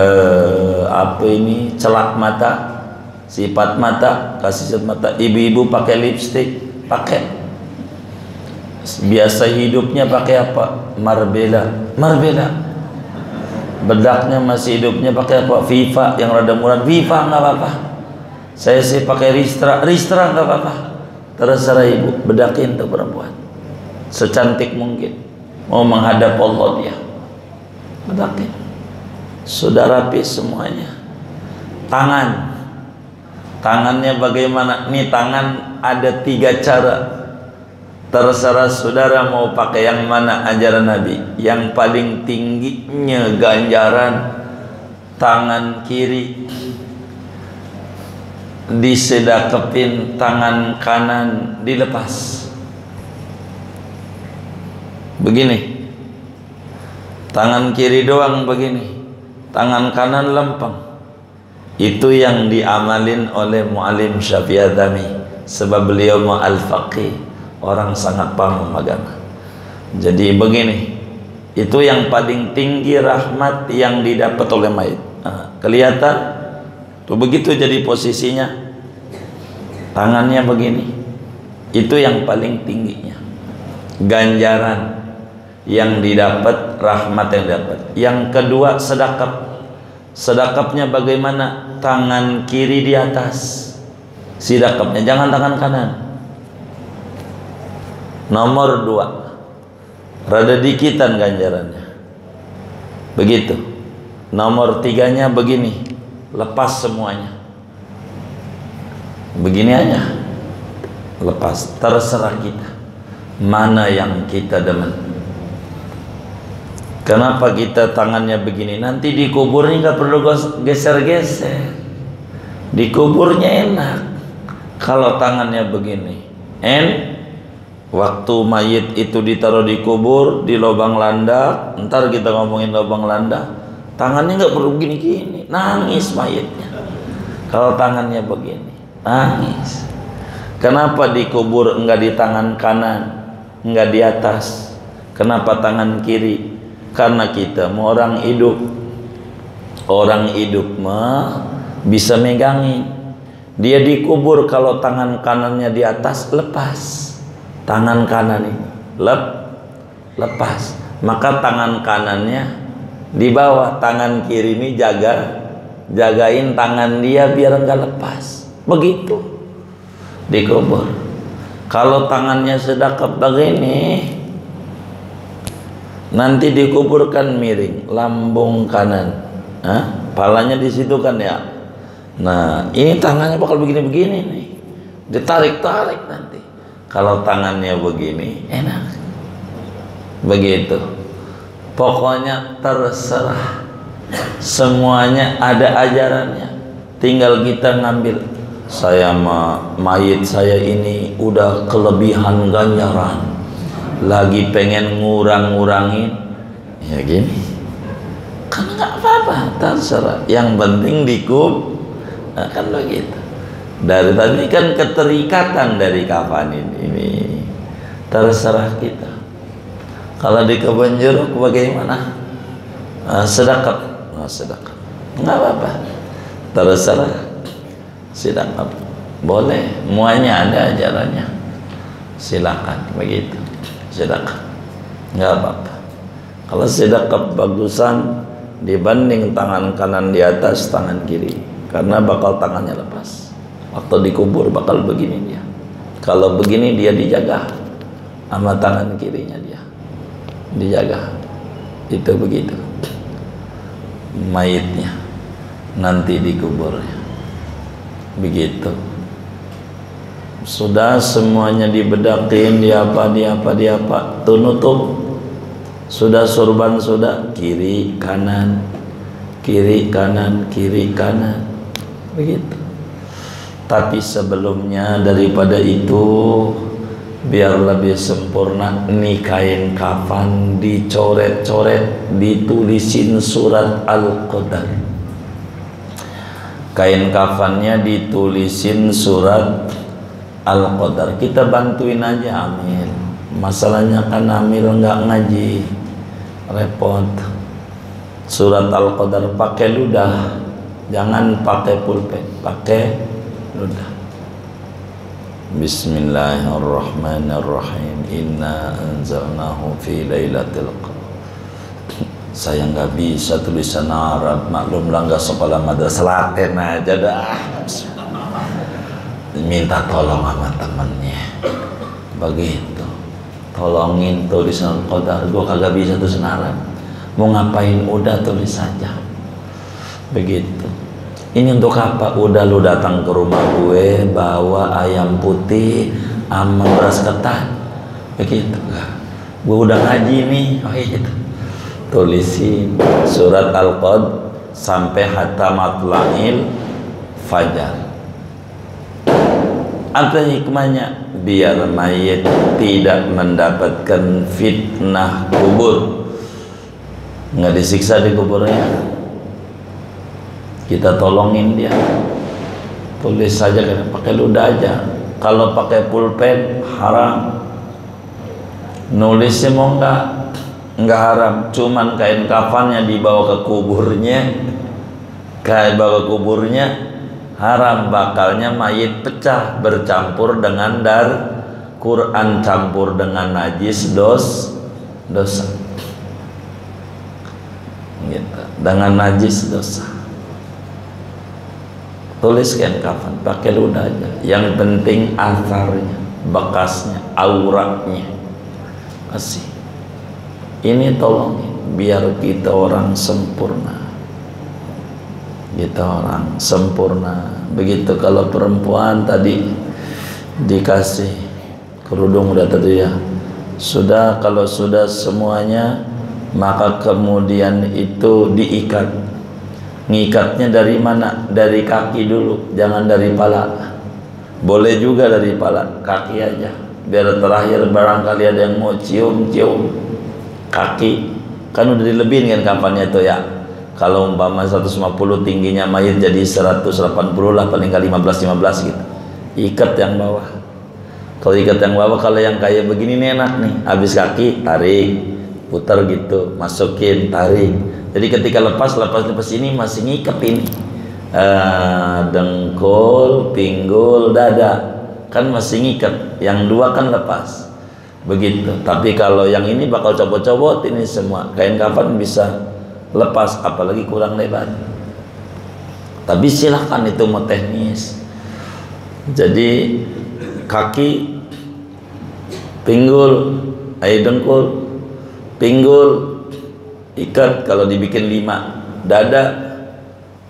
celak mata, sifat mata, kasih sifat mata. Ibu-ibu pakai lipstick, pakai. Biasa hidupnya pakai apa? Marbella. Bedaknya masih hidupnya pakai apa? Viva yang rada murah. Viva nggak apa-apa. Saya sih pakai Ristra nggak apa-apa. Terserah ibu. Bedakin tuh perempuan secantik mungkin. Mau menghadap Allah dia, bedakin. Sudah rapi semuanya. Tangannya bagaimana? Nih tangan ada 3 cara. Terserah saudara mau pakai yang mana ajaran Nabi. Yang paling tingginya ganjaran tangan kiri, disedekapin, tangan kanan dilepas. Begini, tangan kiri doang begini, tangan kanan lempeng. Itu yang diamalin oleh Mu'alim Syafi'adami, sebab beliau al-faqih, orang sangat paham agama. Jadi begini, itu yang paling tinggi rahmat yang didapat oleh mayit. Kelihatan tuh, begitu jadi posisinya, tangannya begini. Itu yang paling tingginya ganjaran yang didapat, rahmat yang dapat. Yang kedua, sedekapnya bagaimana? Tangan kiri di atas, sedekapnya jangan tangan kanan. Nomor 2, rada dikitan ganjarannya. Begitu. Nomor 3-nya begini, lepas semuanya. Begini aja, lepas. Terserah kita mana yang kita demen. Kenapa kita tangannya begini? Nanti di kuburnya nggak perlu geser-geser. Di kuburnya enak. Kalau tangannya begini, Waktu mayit itu ditaruh di kubur, di lubang landak, ntar kita ngomongin lubang landak, tangannya nggak perlu gini-gini, nangis mayitnya. Kalau tangannya begini, nangis. Kenapa dikubur enggak di tangan kanan, enggak di atas? Kenapa tangan kiri? Karena kita mau orang hidup mah bisa megangin. Dia dikubur kalau tangan kanannya di atas, lepas. Tangan kanan ini lepas, maka tangan kanannya di bawah, tangan kiri ini jagain tangan dia biar enggak lepas. Begitu dikubur. Kalau tangannya sedekap begini, nanti dikuburkan miring, lambung kanan, palanya di situ kan ya. Nah, ini tangannya bakal begini-begini nih, ditarik-tarik nanti. Kalau tangannya begini, enak. Begitu. Pokoknya terserah. Semuanya ada ajarannya. Tinggal kita ngambil. Saya mayit saya ini udah kelebihan ganjaran. Lagi pengen ngurang-ngurangin. Ya gini. Kan nggak apa-apa, terserah. Yang penting nah, kan begitu. Dari tadi kan keterikatan dari kafan ini terserah kita. Kalau di kebun jeruk bagaimana? Sedekap, sedekap, nggak apa-apa, terserah. Sedekap boleh, semuanya ada ajarannya. Silakan begitu, sedekap, nggak apa-apa. Kalau sedekap bagusan dibanding tangan kanan di atas, tangan kiri, karena bakal tangannya lepas. Waktu dikubur bakal begini dia. Kalau begini dia dijaga sama tangan kirinya dia. Dijaga. Itu begitu. Mayitnya nanti dikuburnya. Begitu. Sudah semuanya dibedakin, diapa. Tuh nutup. Sudah sorban, sudah kiri kanan. Kiri kanan. Begitu. Tapi sebelumnya daripada itu, biar lebih sempurna, nih kain kafan dicoret-coret, ditulisin surat Al-Qadar. Kain kafannya ditulisin surat Al-Qadar. Kita bantuin aja Amil. Masalahnya kan Amil nggak ngaji, repot. Surat Al-Qadar pakai ludah, jangan pakai pulpen, pakai ludah. Bismillahirrahmanirrahim. Inna anzalnahu fi lailatul qadar. Saya nggak bisa tulisan Arab, maklumlah nggak sekolah madrasah, Latin aja dah. Minta tolong sama temennya. Begitu. Tolongin tulisan Qadar, gua kagak bisa tulisan Arab. Mau ngapain udah tulis saja. Begitu. Ini untuk apa? Udah lu datang ke rumah gue bawa ayam putih sama beras ketan. Begitu enggak? Gue udah ngaji nih. Oh gitu. Tulisin surat Al-Qadar sampai hatta matla'il fajar. Apa hikmahnya? Biar mayit tidak mendapatkan fitnah kubur. Nggak disiksa di kuburnya. Kita tolongin dia. Tulis saja kan, pakai ludah aja. Kalau pakai pulpen haram. Nulisnya mau enggak haram, cuman kain kafannya dibawa ke kuburnya. Bawa ke kuburnya haram, bakalnya mayit pecah bercampur dengan Quran campur dengan najis dosa. Gitu. Dengan najis dosa. Tuliskan kafan pakai ludah aja. Yang penting asarnya, bekasnya, auratnya. Kasih. Ini tolongin biar kita orang sempurna. Kita orang sempurna. Begitu kalau perempuan tadi dikasih kerudung udah tadi ya. Sudah, kalau sudah semuanya, maka kemudian itu diikat. Ngikatnya dari mana? Dari kaki dulu, jangan dari pala. Boleh juga dari pala, kaki aja. biar terakhir barangkali ada yang mau cium-cium kaki, kan udah dilebihin kan kafannya tuh ya. Kalau umpama 150 tingginya mayit jadi 180 lah, paling kali 15 gitu, ikat yang bawah. Kalau ikat yang bawah, kalau yang kayak begini nih enak nih, habis kaki tarik, putar gitu, masukin, tarik. Jadi ketika lepas ini masih ngikat ini, dengkul, pinggul, dada, kan masih ngikat. Yang dua kan lepas, begitu. Tapi kalau yang ini bakal copot-copot ini semua. Kain kafan bisa lepas, apalagi kurang lebar. Tapi silahkan, itu mau teknis. Jadi kaki, pinggul, dengkul, pinggul, ikat kalau dibikin 5, dada,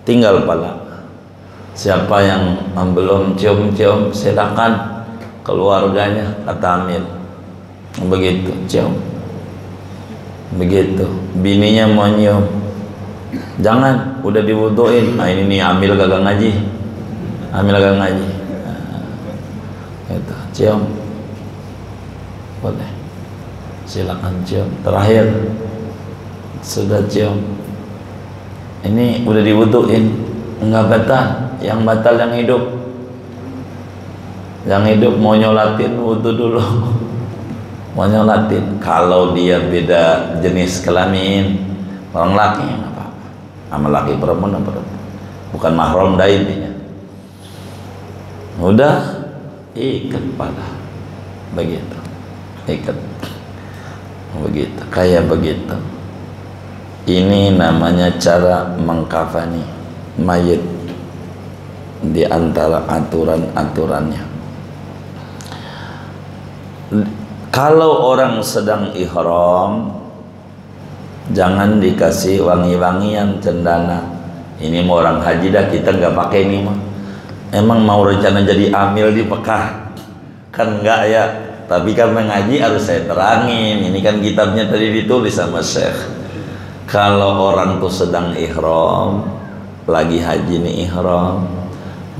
tinggal pala. Siapa yang belum cium-cium, silakan keluarganya, kata Amil. Begitu, cium. Begitu, bininya mau nyium, jangan, udah diwuduin. Nah ini nih Amil kagak ngaji, itu cium, boleh, silakan cium. Terakhir sudah cium, ini udah diwuduin, enggak batal. Yang batal yang hidup. Yang hidup mau nyolatin wudu dulu. Mau nyolatin. Kalau dia beda jenis kelamin, orang laki nggak apa-apa. Sama laki perempuan apa? Bukan mahram dah intinya. Udah ikat pada begitu, ikat begitu, kayak begitu. Ini namanya cara mengkafani mayit di antara aturan-aturannya. Kalau orang sedang ihram, jangan dikasih wangi-wangian, cendana. Ini mau orang haji dah, kita nggak pakai ini mah. Emang mau rencana jadi Amil di Mekah? Kan enggak ya. Tapi karena ngaji harus saya terangin. Ini kan kitabnya tadi ditulis sama Syekh. Kalau orang tuh sedang ihram, lagi haji nih ihram,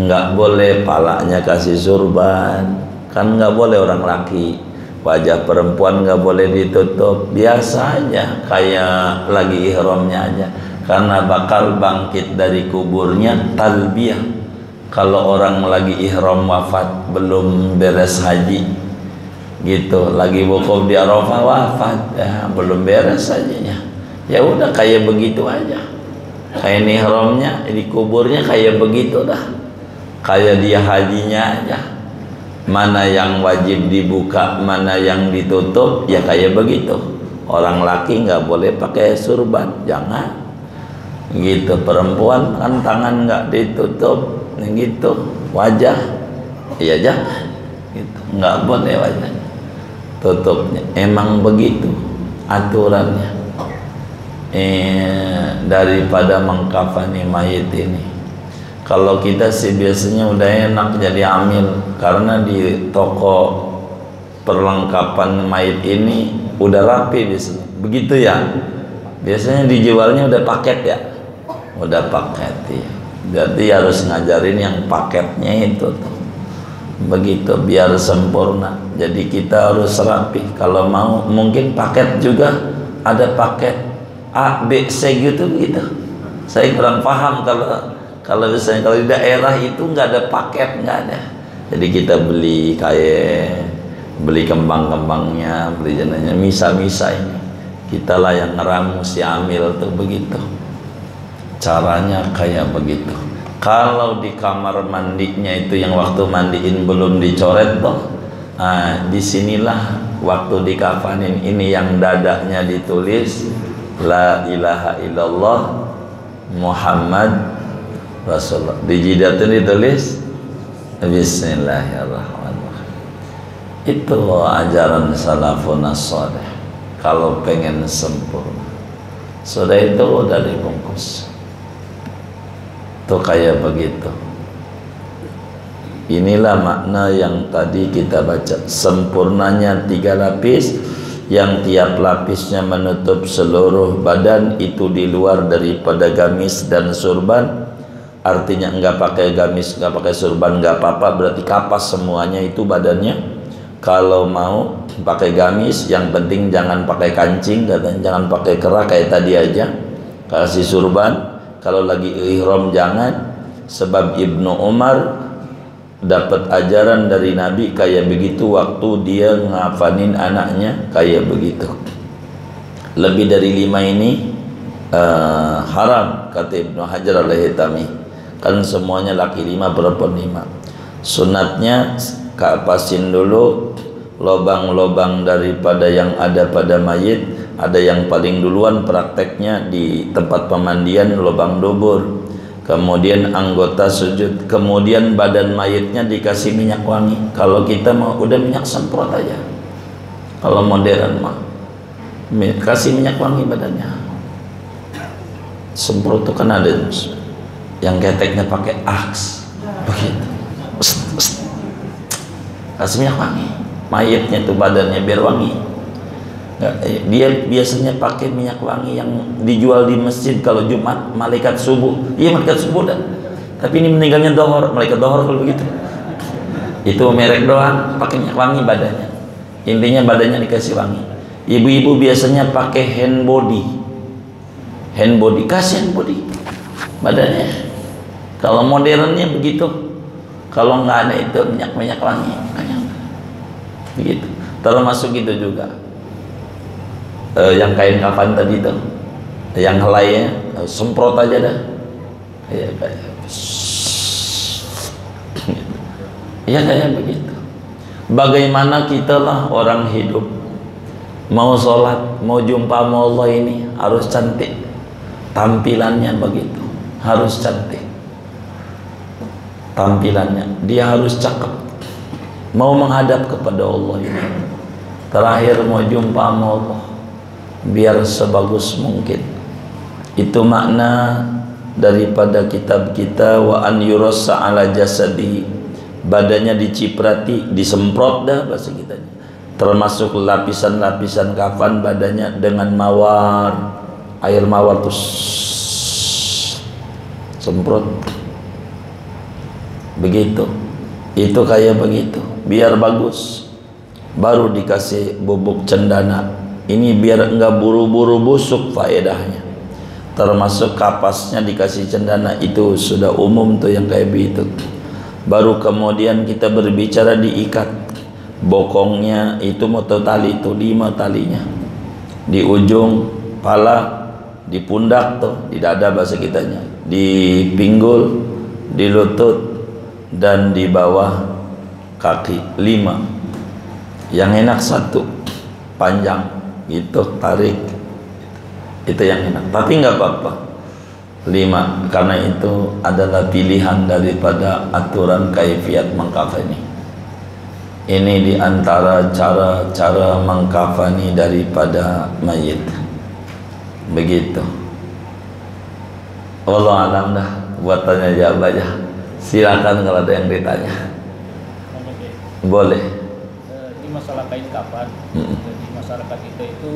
nggak boleh palanya kasih surban. Kan nggak boleh orang laki. Wajah perempuan nggak boleh ditutup, biasa aja kayak lagi ihramnya aja, karena bakal bangkit dari kuburnya talbiyah. Kalau orang lagi ihram wafat, belum beres haji gitu, lagi wukuf di Arafah wafat, ya belum beres hajinya, ya udah kayak begitu aja, kayak ihramnya di kuburnya kayak begitu dah, kayak dia hajinya aja. Mana yang wajib dibuka, mana yang ditutup, ya kayak begitu. Orang laki nggak boleh pakai surban, jangan gitu. Perempuan kan tangan nggak ditutup, gitu, wajah, ya jangan gitu, nggak boleh wajah tutupnya. Emang begitu aturannya. Daripada mengkafani mayit ini, kalau kita sih biasanya udah enak jadi Amil, karena di toko perlengkapan mayit ini udah rapi biasanya. Begitu ya. Biasanya dijualnya udah paket ya. Udah paket ya. Jadi harus ngajarin yang paketnya itu tuh. Begitu biar sempurna. Jadi kita harus rapi. Kalau mau mungkin paket juga ada paket A, B, C gitu begitu. Saya kurang paham kalau misalnya kalau di daerah itu nggak ada paket, nggak ada. Jadi kita beli kayak beli kembang-kembangnya, beli jenanya, misa-misa ini. Kita lah yang ngeramu si Amil tuh begitu. Caranya kayak begitu. Kalau di kamar mandinya itu yang waktu mandiin belum dicoret toh, disinilah waktu dikafanin ini yang dadanya ditulis La ilaha illallah Muhammad Rasulullah, di jidatnya ditulis Bismillahirrahmanirrahim. Itu ajaran salafun as-salih. Kalau pengen sempurna, sudah itu udah dibungkus. Tuh kayak begitu. Inilah makna yang tadi kita baca. Sempurnanya 3 lapis, yang tiap lapisnya menutup seluruh badan, itu di luar daripada gamis dan surban. Artinya enggak pakai gamis, enggak pakai surban, enggak apa-apa, berarti kapas semuanya itu badannya. kalau mau pakai gamis, yang penting jangan pakai kancing, katanya, jangan pakai kerah kayak tadi aja. Kasih surban. Kalau lagi ihram jangan, sebab Ibnu Umar dapat ajaran dari Nabi kayak begitu waktu dia ngafanin anaknya kayak begitu. Lebih dari 5 ini haram, kata Ibnu Hajar al-Haytami. Kan semuanya laki 5, perempuan 5. Sunatnya kapasin dulu lobang-lobang daripada yang ada pada mayit. Ada yang paling duluan prakteknya di tempat pemandian lobang dubur, kemudian anggota sujud, kemudian badan mayitnya dikasih minyak wangi. Kalau kita mau udah minyak semprot aja. Kalau modern mah kasih minyak wangi badannya. Semprot itu kan ada yang keteknya pakai aks begitu. Kasih minyak wangi mayitnya tuh, badannya biar wangi. Dia biasanya pakai minyak wangi yang dijual di masjid kalau Jumat, malaikat subuh. Iya, malaikat subuh dah. Tapi ini meninggalnya dohor, malaikat dohor kalau begitu. Itu merek doang, pakai minyak wangi badannya. Intinya badannya dikasih wangi. Ibu-ibu biasanya pakai hand body. Hand body, kasih hand body badannya. Kalau modernnya begitu. Kalau nggak ada itu minyak wangi, begitu. Termasuk itu juga. Yang kain kafan tadi tuh, yang helainya semprot aja dah. Ya kayak begitu. Bagaimana kita lah orang hidup, mau sholat, mau jumpa sama Allah ini harus cantik. Tampilannya begitu, harus cantik. Tampilannya, dia harus cakep. Mau menghadap kepada Allah ini, terakhir mau jumpa sama Allah, biar sebagus mungkin. Itu makna daripada kitab kita, wa an yurassa ala jasadi, badannya diciprati, disemprot dah bahasa kita. Termasuk lapisan-lapisan kafan badannya dengan mawar, air mawar tuh semprot begitu. Itu kayak begitu, biar bagus. Baru dikasih bubuk cendana. Ini biar enggak buru-buru busuk faedahnya. Termasuk kapasnya dikasih cendana, itu sudah umum tuh yang kayak begitu. Baru kemudian kita berbicara diikat. Bokongnya itu moto tali itu 5 talinya. Di ujung pala, di pundak tuh, di dada bahasa kitanya, di pinggul, di lutut, dan di bawah kaki 5. Yang enak 1 panjang gitu, tarik, itu yang enak. Tapi nggak apa-apa 5, karena itu adalah pilihan daripada aturan kaifiat mengkafani. Ini diantara cara-cara mengkafani daripada mayit. Begitu. Allah alam dah, buat tanya jawab aja. Silakan kalau ada yang ditanya. Boleh. Ini masalah kain kafan. Di masyarakat kita itu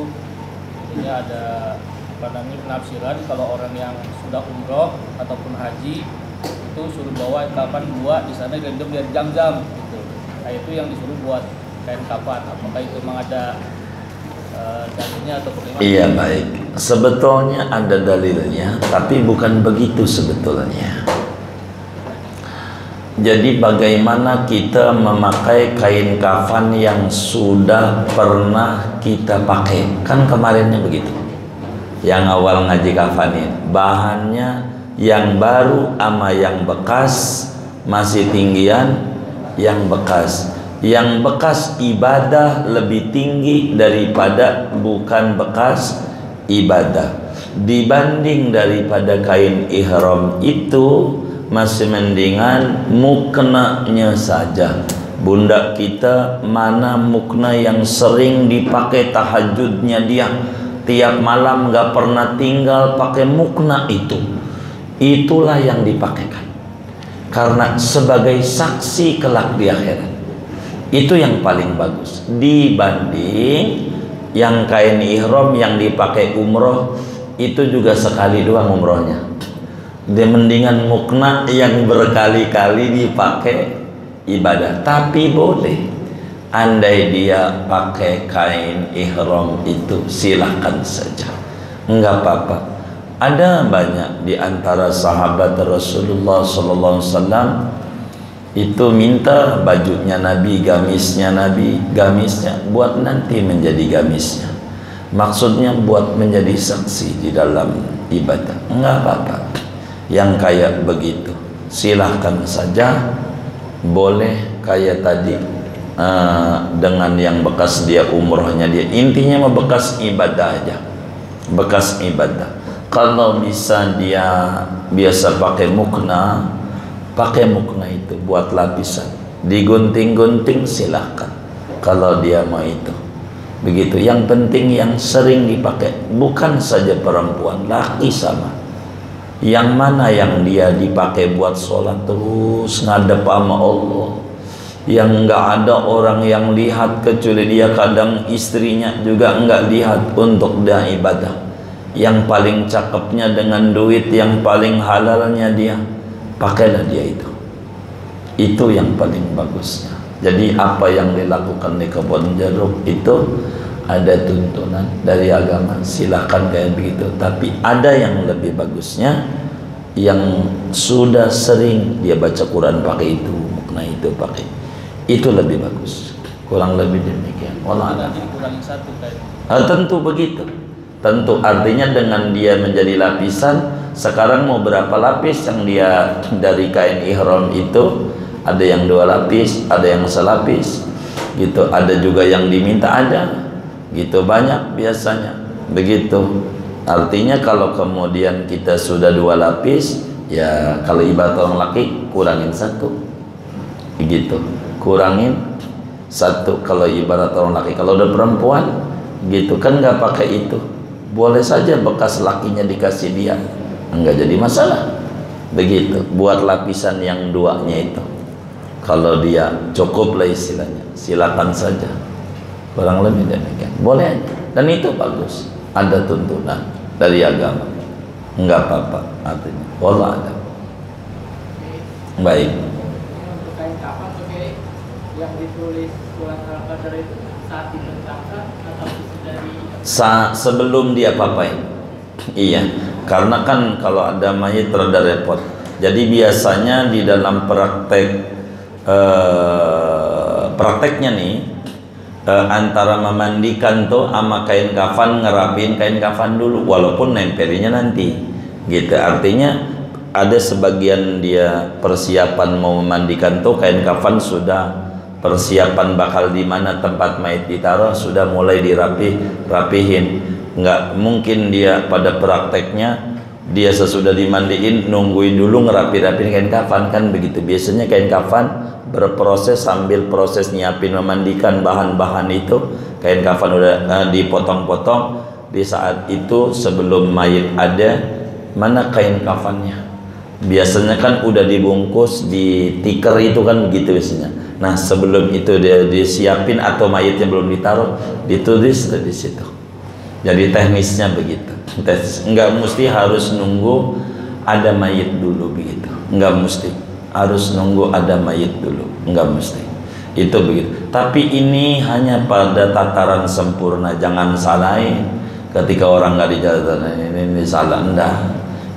ini ada penafsiran kalau orang yang sudah umroh ataupun haji itu suruh bawa kafan 2, di sana gendong biar jam-jam gitu. Nah, itu yang disuruh buat kain kafan. Apakah itu memang ada dalilnya atau bagaimana? Iya, baik. Sebetulnya ada dalilnya, tapi bukan begitu sebetulnya. Jadi bagaimana kita memakai kain kafan yang sudah pernah kita pakai? Kan kemarinnya begitu. Yang awal ngaji kafanin, bahannya yang baru ama yang bekas, masih tinggian yang bekas. Yang bekas ibadah lebih tinggi daripada bukan bekas ibadah. Dibanding daripada kain ihram itu masih mendingan muknanya saja. Bunda kita mana mukna yang sering dipakai tahajudnya dia, tiap malam gak pernah tinggal pakai mukna itu. Itulah yang dipakaikan, karena sebagai saksi kelak di akhirat. Itu yang paling bagus dibanding yang kain ihram yang dipakai umroh. Itu juga sekali doang umrohnya. Dia mendingan mukna yang berkali-kali dipakai ibadah. Tapi boleh Andai dia pakai kain ihram itu silahkan saja, enggak apa-apa. Ada banyak di antara sahabat Rasulullah SAW itu minta bajunya Nabi, gamisnya buat nanti menjadi gamisnya. Maksudnya buat menjadi saksi di dalam ibadah. Enggak apa-apa. Yang kayak begitu silahkan saja, boleh kayak tadi dengan yang bekas dia umrohnya dia, intinya mah bekas ibadah aja, bekas ibadah. Kalau bisa dia biasa pakai mukna itu buat lapisan, digunting-gunting silahkan kalau dia mau itu. Begitu. Yang penting yang sering dipakai, bukan saja perempuan, laki sama. Yang mana yang dia dipakai buat sholat terus ngadep sama Allah, yang enggak ada orang yang lihat kecuali dia, kadang istrinya juga enggak lihat untuk dia ibadah. Yang paling cakepnya dengan duit yang paling halalnya dia, pakailah dia itu. Itu yang paling bagusnya. Jadi apa yang dilakukan di kebun jeruk itu ada tuntunan dari agama, silakan kayak begitu. Tapi ada yang lebih bagusnya, yang sudah sering dia baca Quran pakai itu, mukna itu pakai, itu lebih bagus. Kurang lebih demikian. Allah ada. Tentu begitu. Tentu artinya dengan dia menjadi lapisan. Sekarang mau berapa lapis yang dia dari kain ihram itu? Ada yang 2 lapis, ada yang selapis, gitu. Ada juga yang diminta, ada, gitu, banyak biasanya. Begitu. Artinya kalau kemudian kita sudah 2 lapis, ya kalau ibarat orang laki kurangin 1, gitu. Kurangin 1 kalau ibarat orang laki. Kalau udah perempuan, gitu kan nggak pakai itu, boleh saja bekas lakinya dikasih dia, nggak jadi masalah. Begitu. Buat lapisan yang 2-nya itu, kalau dia cukup lah istilahnya, silakan saja. Kurang lebih demikian, boleh aja. Dan itu bagus, ada tuntunan dari agama, enggak apa-apa artinya. Allah ada. Baik. Kain kafan sebagai yang ditulis surat Al-Qadar itu saat dibentangkan atau dari sebelum dia papain. Iya, karena kan kalau ada mayit rada repot. Jadi biasanya di dalam prakteknya nih, antara memandikan tuh sama kain kafan, ngerapin kain kafan dulu, walaupun nempelinya nanti, gitu. Artinya ada sebagian dia persiapan mau memandikan tuh kain kafan sudah, persiapan bakal di mana tempat mayit ditaruh sudah mulai rapihin. Nggak mungkin dia pada prakteknya dia sesudah dimandiin nungguin dulu ngerapi-rapiin kain kafan, kan begitu. Biasanya kain kafan berproses sambil proses nyiapin memandikan bahan-bahan itu, kain kafan udah dipotong-potong. Di saat itu sebelum mayit ada, mana kain kafannya, biasanya kan udah dibungkus di tikar itu kan begitu biasanya. Nah sebelum itu dia disiapin atau mayitnya belum ditaruh, ditulis di situ. Jadi teknisnya begitu. Enggak mesti harus nunggu ada mayit dulu begitu, enggak mesti harus nunggu ada mayit dulu, enggak mesti. Itu begitu. Tapi ini hanya pada tataran sempurna, jangan salahin. Ketika orang nggak dijalan ini salah, enggak.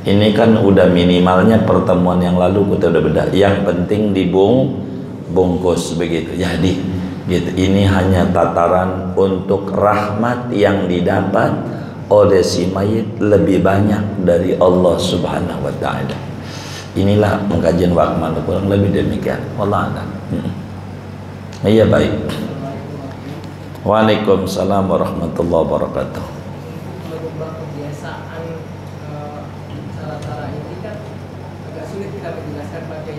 Ini kan udah minimalnya pertemuan yang lalu kita udah beda. Yang penting dibungkus begitu. Jadi gitu. Ini hanya tataran untuk rahmat yang didapat oleh si mayit lebih banyak dari Allah Subhanahu wa taala. Inilah pengkajian Wakman, kurang lebih demikian. Wallah a'lam. Iya baik. Waalaikumsalam warahmatullahi wabarakatuh. Mengubah kebiasaan cara-cara ini kan agak sulit kita menjelaskan pakai.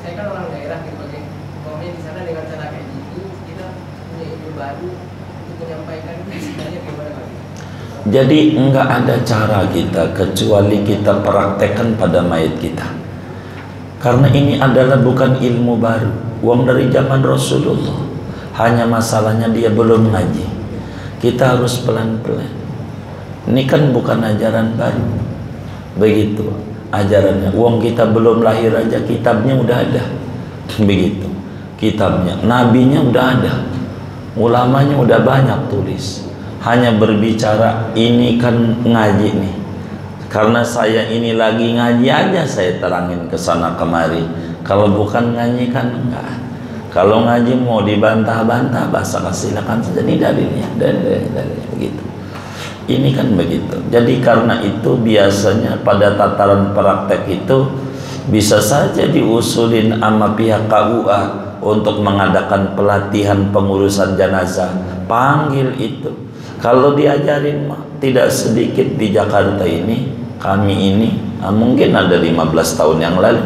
Saya kan orang daerah gitu, pakai umpamanya di sana dengan cara kayak gitu kita punya ilmu baru untuk menyampaikan sebenarnya gimana Pak? Jadi enggak ada cara kita kecuali kita praktekkan pada mayit kita. Karena ini adalah bukan ilmu baru, uang dari zaman Rasulullah. Hanya masalahnya dia belum ngaji. Kita harus pelan-pelan. Ini kan bukan ajaran baru. Begitu ajarannya. Uang kita belum lahir aja kitabnya udah ada. Begitu. kitabnya, nabinya udah ada, ulamanya udah banyak tulis, hanya berbicara ini kan ngaji nih, karena saya ini lagi ngaji aja saya terangin ke sana kemari. Kalau bukan ngaji kan enggak. Kalau ngaji mau dibantah-bantah bahasa silakan saja, ini dalilnya, dalilnya begitu. Ini kan begitu. Jadi karena itu biasanya pada tataran praktek itu bisa saja diusulin sama pihak KUA untuk mengadakan pelatihan pengurusan jenazah. Panggil itu. Kalau diajarin tidak sedikit di Jakarta ini, kami ini mungkin ada 15 tahun yang lalu.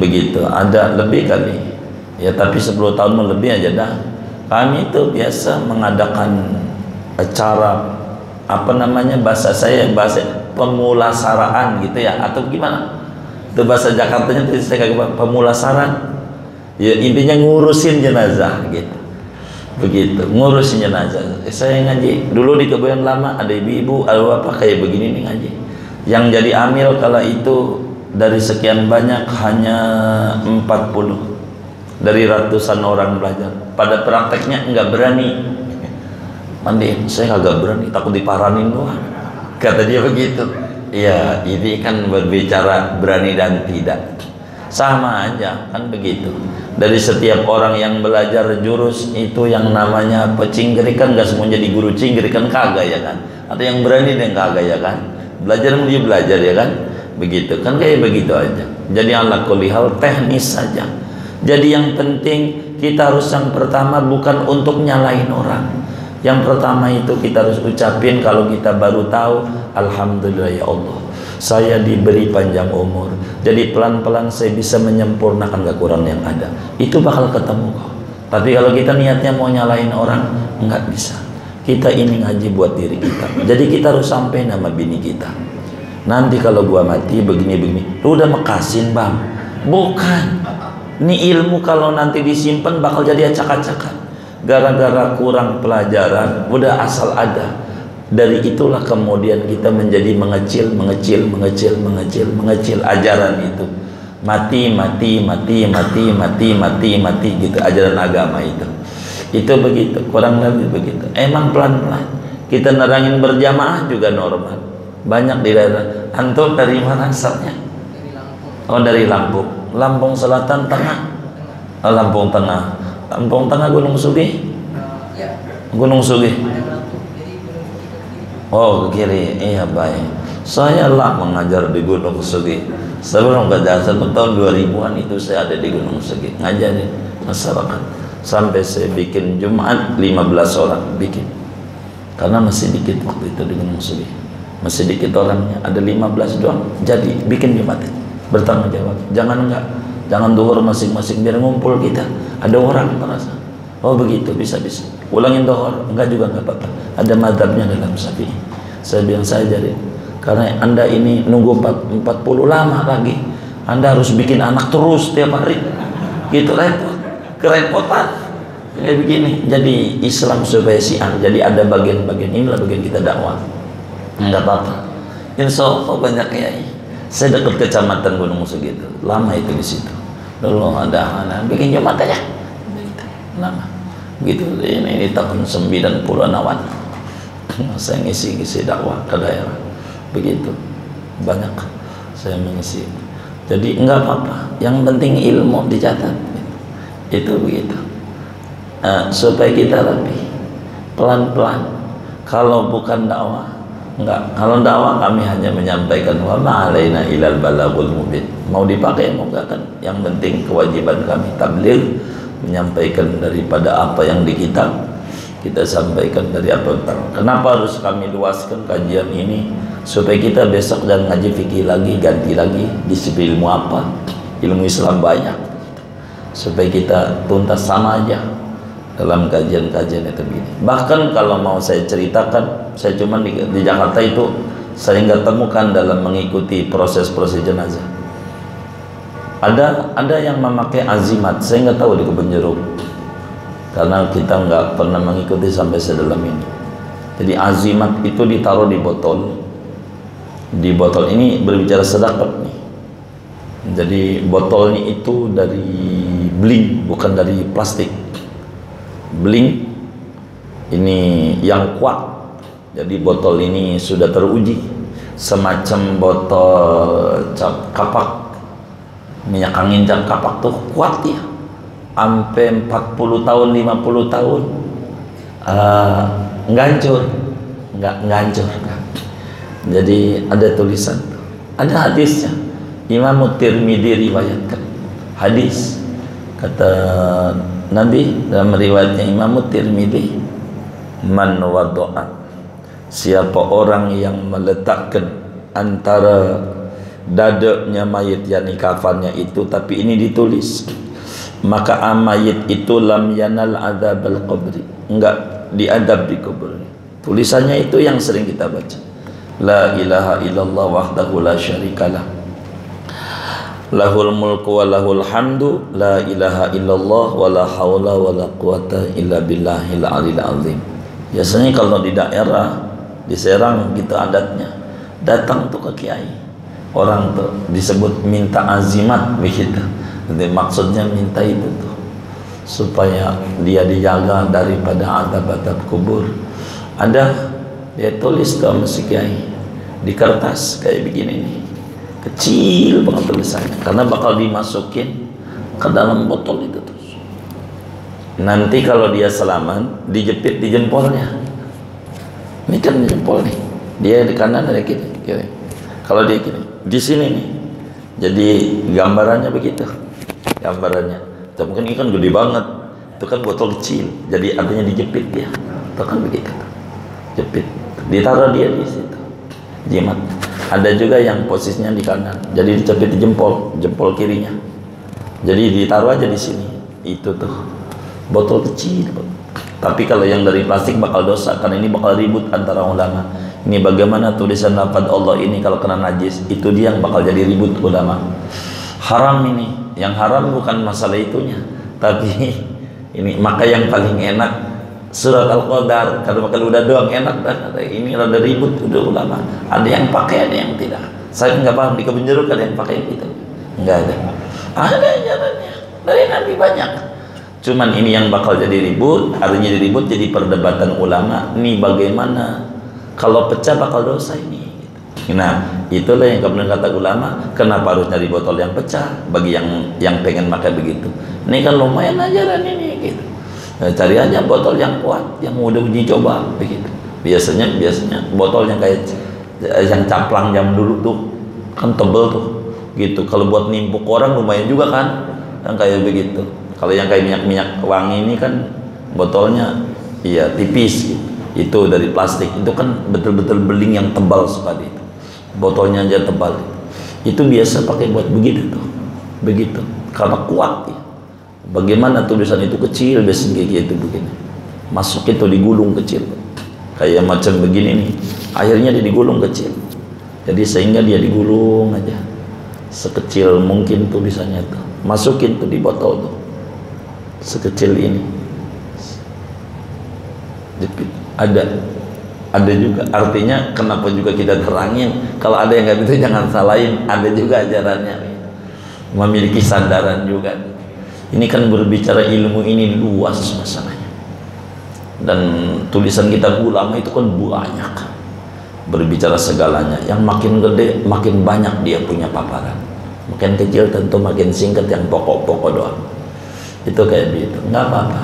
Begitu, ada lebih kali. Ya tapi 10 tahun lebih aja dah. Kami itu biasa mengadakan acara apa namanya, bahasa saya bahasa pemulasaraan gitu ya, atau gimana? Itu bahasa Jakartanya itu saya kagak pemulasaran. Ya intinya ngurusin jenazah gitu. Begitu, ngurusin jenazah. Saya ngaji dulu di Kebayoran Lama, ada ibu-ibu, ada apa kayak begini nih ngaji. Yang jadi amil kala itu dari sekian banyak hanya 40 dari ratusan orang belajar. Pada prakteknya enggak berani. Mandi, saya kagak berani, takut diparanin doang. Kata dia begitu. Iya, ini kan berbicara berani dan tidak. Sama aja kan begitu. Dari setiap orang yang belajar jurus itu yang namanya pecinggerik kan enggak semua jadi guru cinggerik kan kagak ya kan. Atau yang berani dan kagak ya kan. Belajar dia belajar ya kan. Begitu kan kayak begitu aja. Jadi ala kulli hal teknis saja. Jadi yang penting kita harus yang pertama bukan untuk nyalain orang. Yang pertama itu kita harus ucapin kalau kita baru tahu, alhamdulillah ya Allah, saya diberi panjang umur. Jadi pelan-pelan saya bisa menyempurnakan kekurangan yang ada. Itu bakal ketemu kok. Tapi kalau kita niatnya mau nyalain orang, nggak bisa. Kita ini ngaji buat diri kita. Jadi kita harus sampai nama bini kita. Nanti kalau gua mati begini-begini, lu udah mekasin bang? Bukan. Ini ilmu kalau nanti disimpan bakal jadi acak-acakan. Gara-gara kurang pelajaran, udah asal ada. Dari itulah kemudian kita menjadi mengecil ajaran itu. Mati gitu ajaran agama itu. Itu begitu, kurang lebih begitu. Emang pelan-pelan. Kita nerangin berjamaah juga normal. Banyak di daerah. Antum dari mana asalnya? Dari Lampung. Oh dari Lampung. Lampung Selatan Tengah. Oh, Lampung Tengah. Lampung Tengah Gunung Sugih. Ya. Gunung Sugih. Ada Lampung. Jadi Gunung Sugih ke kiri. Oh ke kiri. Iya baik. Saya lah mengajar di Gunung Sugih. Sebelum kejahatan tahun 2000-an itu saya ada di Gunung Sugih ngajarin masyarakat. Sampai saya bikin Jumat 15 orang bikin. Karena masih dikit waktu itu di Gunung Sugih. Masih dikit orangnya, ada 15 doang. Jadi bikin Jumat, bertanggung jawab. Jangan duhur masing-masing biar ngumpul kita. Ada orang merasa, oh begitu bisa. Ulangin duhur, enggak juga enggak apa-apa. Ada madhabnya dalam Syafi'i. Saya bilang saya jadi, karena anda ini nunggu 40 lama lagi. Anda harus bikin anak terus tiap hari. Gitu repot, kerepotan. Kayak begini. Jadi Islam supaya siang. Jadi ada bagian-bagian inilah bagian kita dakwah. Enggak apa-apa. Insya Allah banyak kiai. Saya dekat kecamatan Gunung Sugih itu. Lama itu di situ. Dulu ada anak bikin Jumat aja. Lama. Gitu. Ini tahun 90-an awal. Saya ngisi dakwah ke daerah. Begitu. Banyak saya mengisi. Jadi enggak apa-apa. Yang penting ilmu dicatat. Itu begitu. Supaya kita lebih pelan-pelan. Kalau bukan dakwah enggak, kalau dakwah kami hanya menyampaikan wa ma'alaina ilal balagul mubin. Mau dipakai mau enggak kan, yang penting kewajiban kami tabligh, menyampaikan daripada apa yang di kitab kita sampaikan dari apa. Kenapa harus kami luaskan kajian ini? Supaya kita besok dan ngaji fikih lagi, ganti lagi disiplin ilmu apa, ilmu Islam banyak, supaya kita tuntas sama aja dalam kajian-kajian itu begini. Bahkan kalau mau saya ceritakan, saya cuma di Jakarta itu saya nggak temukan dalam mengikuti proses-proses jenazah. Ada yang memakai azimat, saya nggak tahu di Kebun Jeruk, karena kita nggak pernah mengikuti sampai sedalam ini. Jadi azimat itu ditaruh di botol. Di botol ini berbicara sedekah nih. Jadi botolnya itu dari beling, bukan dari plastik. Beling ini yang kuat. Jadi botol ini sudah teruji, semacam botol cap kapak, minyak angin cap kapak tuh kuat ya, sampai 40 tahun 50 tahun nggak hancur, nggak hancur. Jadi ada tulisan, ada hadisnya. Imam Tirmidzi riwayatkan hadis, kata Nabi dalam riwayatnya Imam Tirmidzi, man wada'a, siapa orang yang meletakkan antara dadanya mayit, yakni kafannya itu, tapi ini ditulis, maka mayit itu lam yanal adzabal qabri, enggak diadab di kubur. Tulisannya itu yang sering kita baca, la ilaha illallah wahdahu la syarikalah, lahul mulku wa lahul hamdu, la ilaha illallah wa la hawla wa la quwata illa billahil alil azim. Biasanya kalau di daerah di Serang gitu adatnya, datang tuh ke kiai, orang tuh disebut minta azimat begitu. Jadi maksudnya minta itu tuh supaya dia dijaga daripada adab-adab kubur. Ada dia tulis ke si kiai di kertas kayak begini nih, kecil banget tulisannya, karena bakal dimasukin ke dalam botol itu terus. Nanti kalau dia salaman dijepit di jempolnya. Ini kan jempol nih, dia di kanan ada kiri. Kalau dia kiri, di sini nih. Jadi gambarannya begitu, gambarannya. Tapi mungkin ini kan gede banget, itu kan botol kecil. Jadi artinya dijepit dia, itu kan begitu. Jepit, ditaruh dia di situ, jimat. Ada juga yang posisinya di kanan, jadi dicepit di jempol kirinya. Jadi ditaruh aja di sini. Itu tuh botol kecil. Tapi kalau yang dari plastik bakal dosa, karena ini bakal ribut antara ulama. Ini bagaimana tulisan lafaz Allah ini kalau kena najis, itu dia yang bakal jadi ribut ulama. Haram ini, yang haram bukan masalah itunya, tapi ini maka yang paling enak surat Al-Qadar, kalau udah doang enak dah. Ini rada ribut udah ulama. Ada yang pakai, ada yang tidak. Saya nggak paham di Kebun Jeruk ada yang pakai gitu. Nggak ada. Ada ajarannya dari Nabi banyak. Cuman ini yang bakal jadi ribut, artinya jadi ribut, jadi perdebatan ulama. Ini bagaimana kalau pecah bakal dosa ini. Nah, itulah yang kemudian kata ulama, kenapa harus nyari botol yang pecah bagi yang pengen pakai begitu. Ini kan lumayan ajaran ini gitu. Cari aja botol yang kuat, yang udah uji coba begitu. Biasanya botol yang kayak yang caplang jam dulu tuh kan tebel tuh gitu. Kalau buat nimpuk orang lumayan juga kan, yang kayak begitu. Kalau yang kayak minyak wangi ini kan botolnya iya tipis gitu. Itu dari plastik, itu kan betul-betul beling yang tebal sekali itu. Botolnya aja tebal. Itu biasa pakai buat begitu tuh, begitu karena kuat ya. Bagaimana tulisan itu kecil, biasanya kayak gitu begini. Masuk itu digulung kecil, kayak macam begini nih. Akhirnya dia digulung kecil. Jadi sehingga dia digulung aja sekecil mungkin tulisannya tuh. Masukin tuh di botol tuh, sekecil ini. Ada juga. Artinya kenapa juga kita terangin? Kalau ada yang nggak bisa jangan salahin. Ada juga ajarannya. Memiliki sandaran juga. Ini kan berbicara ilmu ini luas masalahnya. Dan tulisan kitab ulama itu kan banyak. Berbicara segalanya. Yang makin gede, makin banyak dia punya paparan. Makin kecil tentu makin singkat yang pokok-pokok doang. Itu kayak gitu. Nggak apa-apa.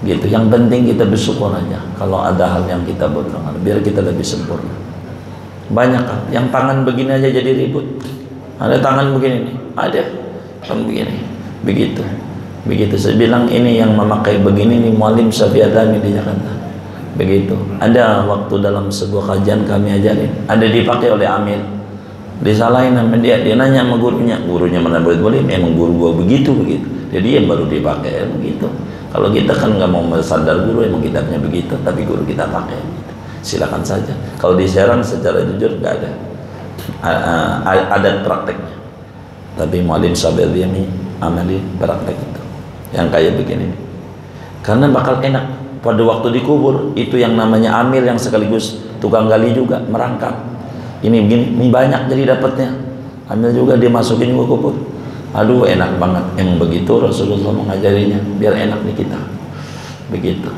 Gitu. Yang penting kita bersyukur aja. Kalau ada hal yang kita butuhkan, biar kita lebih sempurna. Banyak kan. Yang tangan begini aja jadi ribut. Ada tangan begini nih. Ada. Tangan begini. Begitu saya bilang ini yang memakai begini nih Muallim Syafi'adami di Jakarta. Begitu. Ada waktu dalam sebuah kajian kami ajarin, ada dipakai oleh Amir, disalahin sama dia nanya sama gurunya mana boleh, emang guru gua begitu. Jadi yang baru dipakai begitu. Kalau kita kan nggak mau sadar guru, emang kitabnya begitu, tapi guru kita pakai gitu. Silakan saja. Kalau di Serang secara jujur nggak ada adat prakteknya, tapi Muallim Syafi'adami amali praktek itu yang kayak begini, karena bakal enak pada waktu dikubur. Itu yang namanya amil yang sekaligus tukang gali juga merangkap. Ini begini, ini banyak jadi dapatnya. ambil juga dimasukin juga kubur. Aduh enak banget, yang begitu Rasulullah mengajarinya biar enak di kita. Begitu.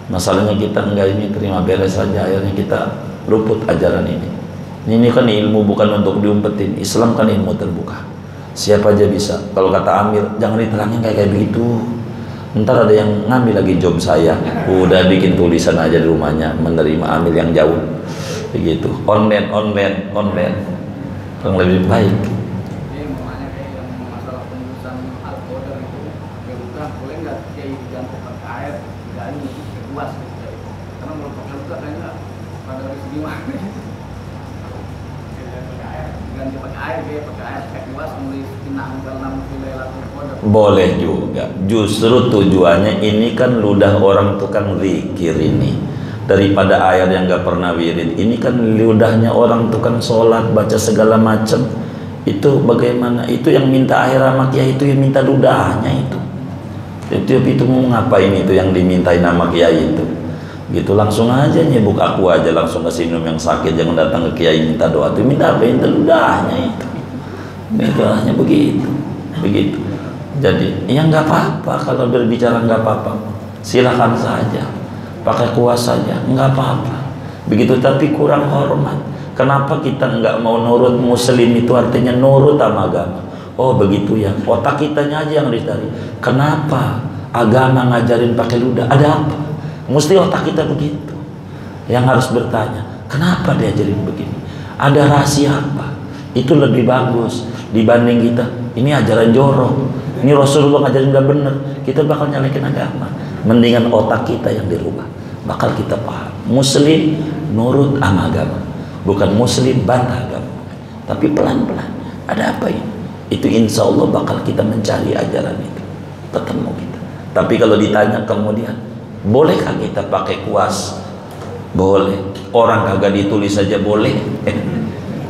Masalahnya kita enggak ini terima beres saja, akhirnya kita luput ajaran ini. Ini kan ilmu bukan untuk diumpetin. Islam kan ilmu terbuka. Siapa aja bisa. Kalau kata Amir, jangan diterangin kayak begitu. Ntar ada yang ngambil lagi job saya. Udah bikin tulisan aja di rumahnya, menerima Amir yang jauh. Begitu. Online. Yang lebih baik. Boleh juga. Justru tujuannya ini kan ludah orang tukang zikir ini. Daripada air yang gak pernah wirid. Ini kan ludahnya orang tukang sholat, baca segala macam. Itu bagaimana? Itu yang minta air sama kiai itu yang minta ludahnya itu. Itu mau ngapain itu yang dimintain nama kiai itu? Gitu langsung aja nyebuk aku aja langsung ke sinum yang sakit, jangan datang ke kiai minta doa. Itu minta apa? Minta ludahnya itu. Ludahnya begitu. Jadi ya nggak apa-apa kalau berbicara, nggak apa-apa, silakan saja, pakai kuas saja, nggak apa-apa. Begitu, tapi kurang hormat. Kenapa kita nggak mau nurut? Muslim itu artinya nurut sama agama. Oh begitu ya, otak kitanya aja yang dicari. Kenapa agama ngajarin pakai ludah? Ada apa? Mesti otak kita begitu. Yang harus bertanya, kenapa diajarin begini? Ada rahasia apa? Itu lebih bagus dibanding kita. Ini ajaran jorok. Ini Rasulullah ngajarin gak bener. Kita bakal nyalahin agama. Mendingan otak kita yang dirubah. Bakal kita paham. Muslim nurut sama agama. Bukan Muslim bantah agama. Tapi pelan-pelan. Ada apa ini? Itu insya Allah bakal kita mencari ajaran itu. Ketemu kita. Tapi kalau ditanya kemudian, bolehkah kita pakai kuas? Boleh. Orang kagak ditulis saja boleh.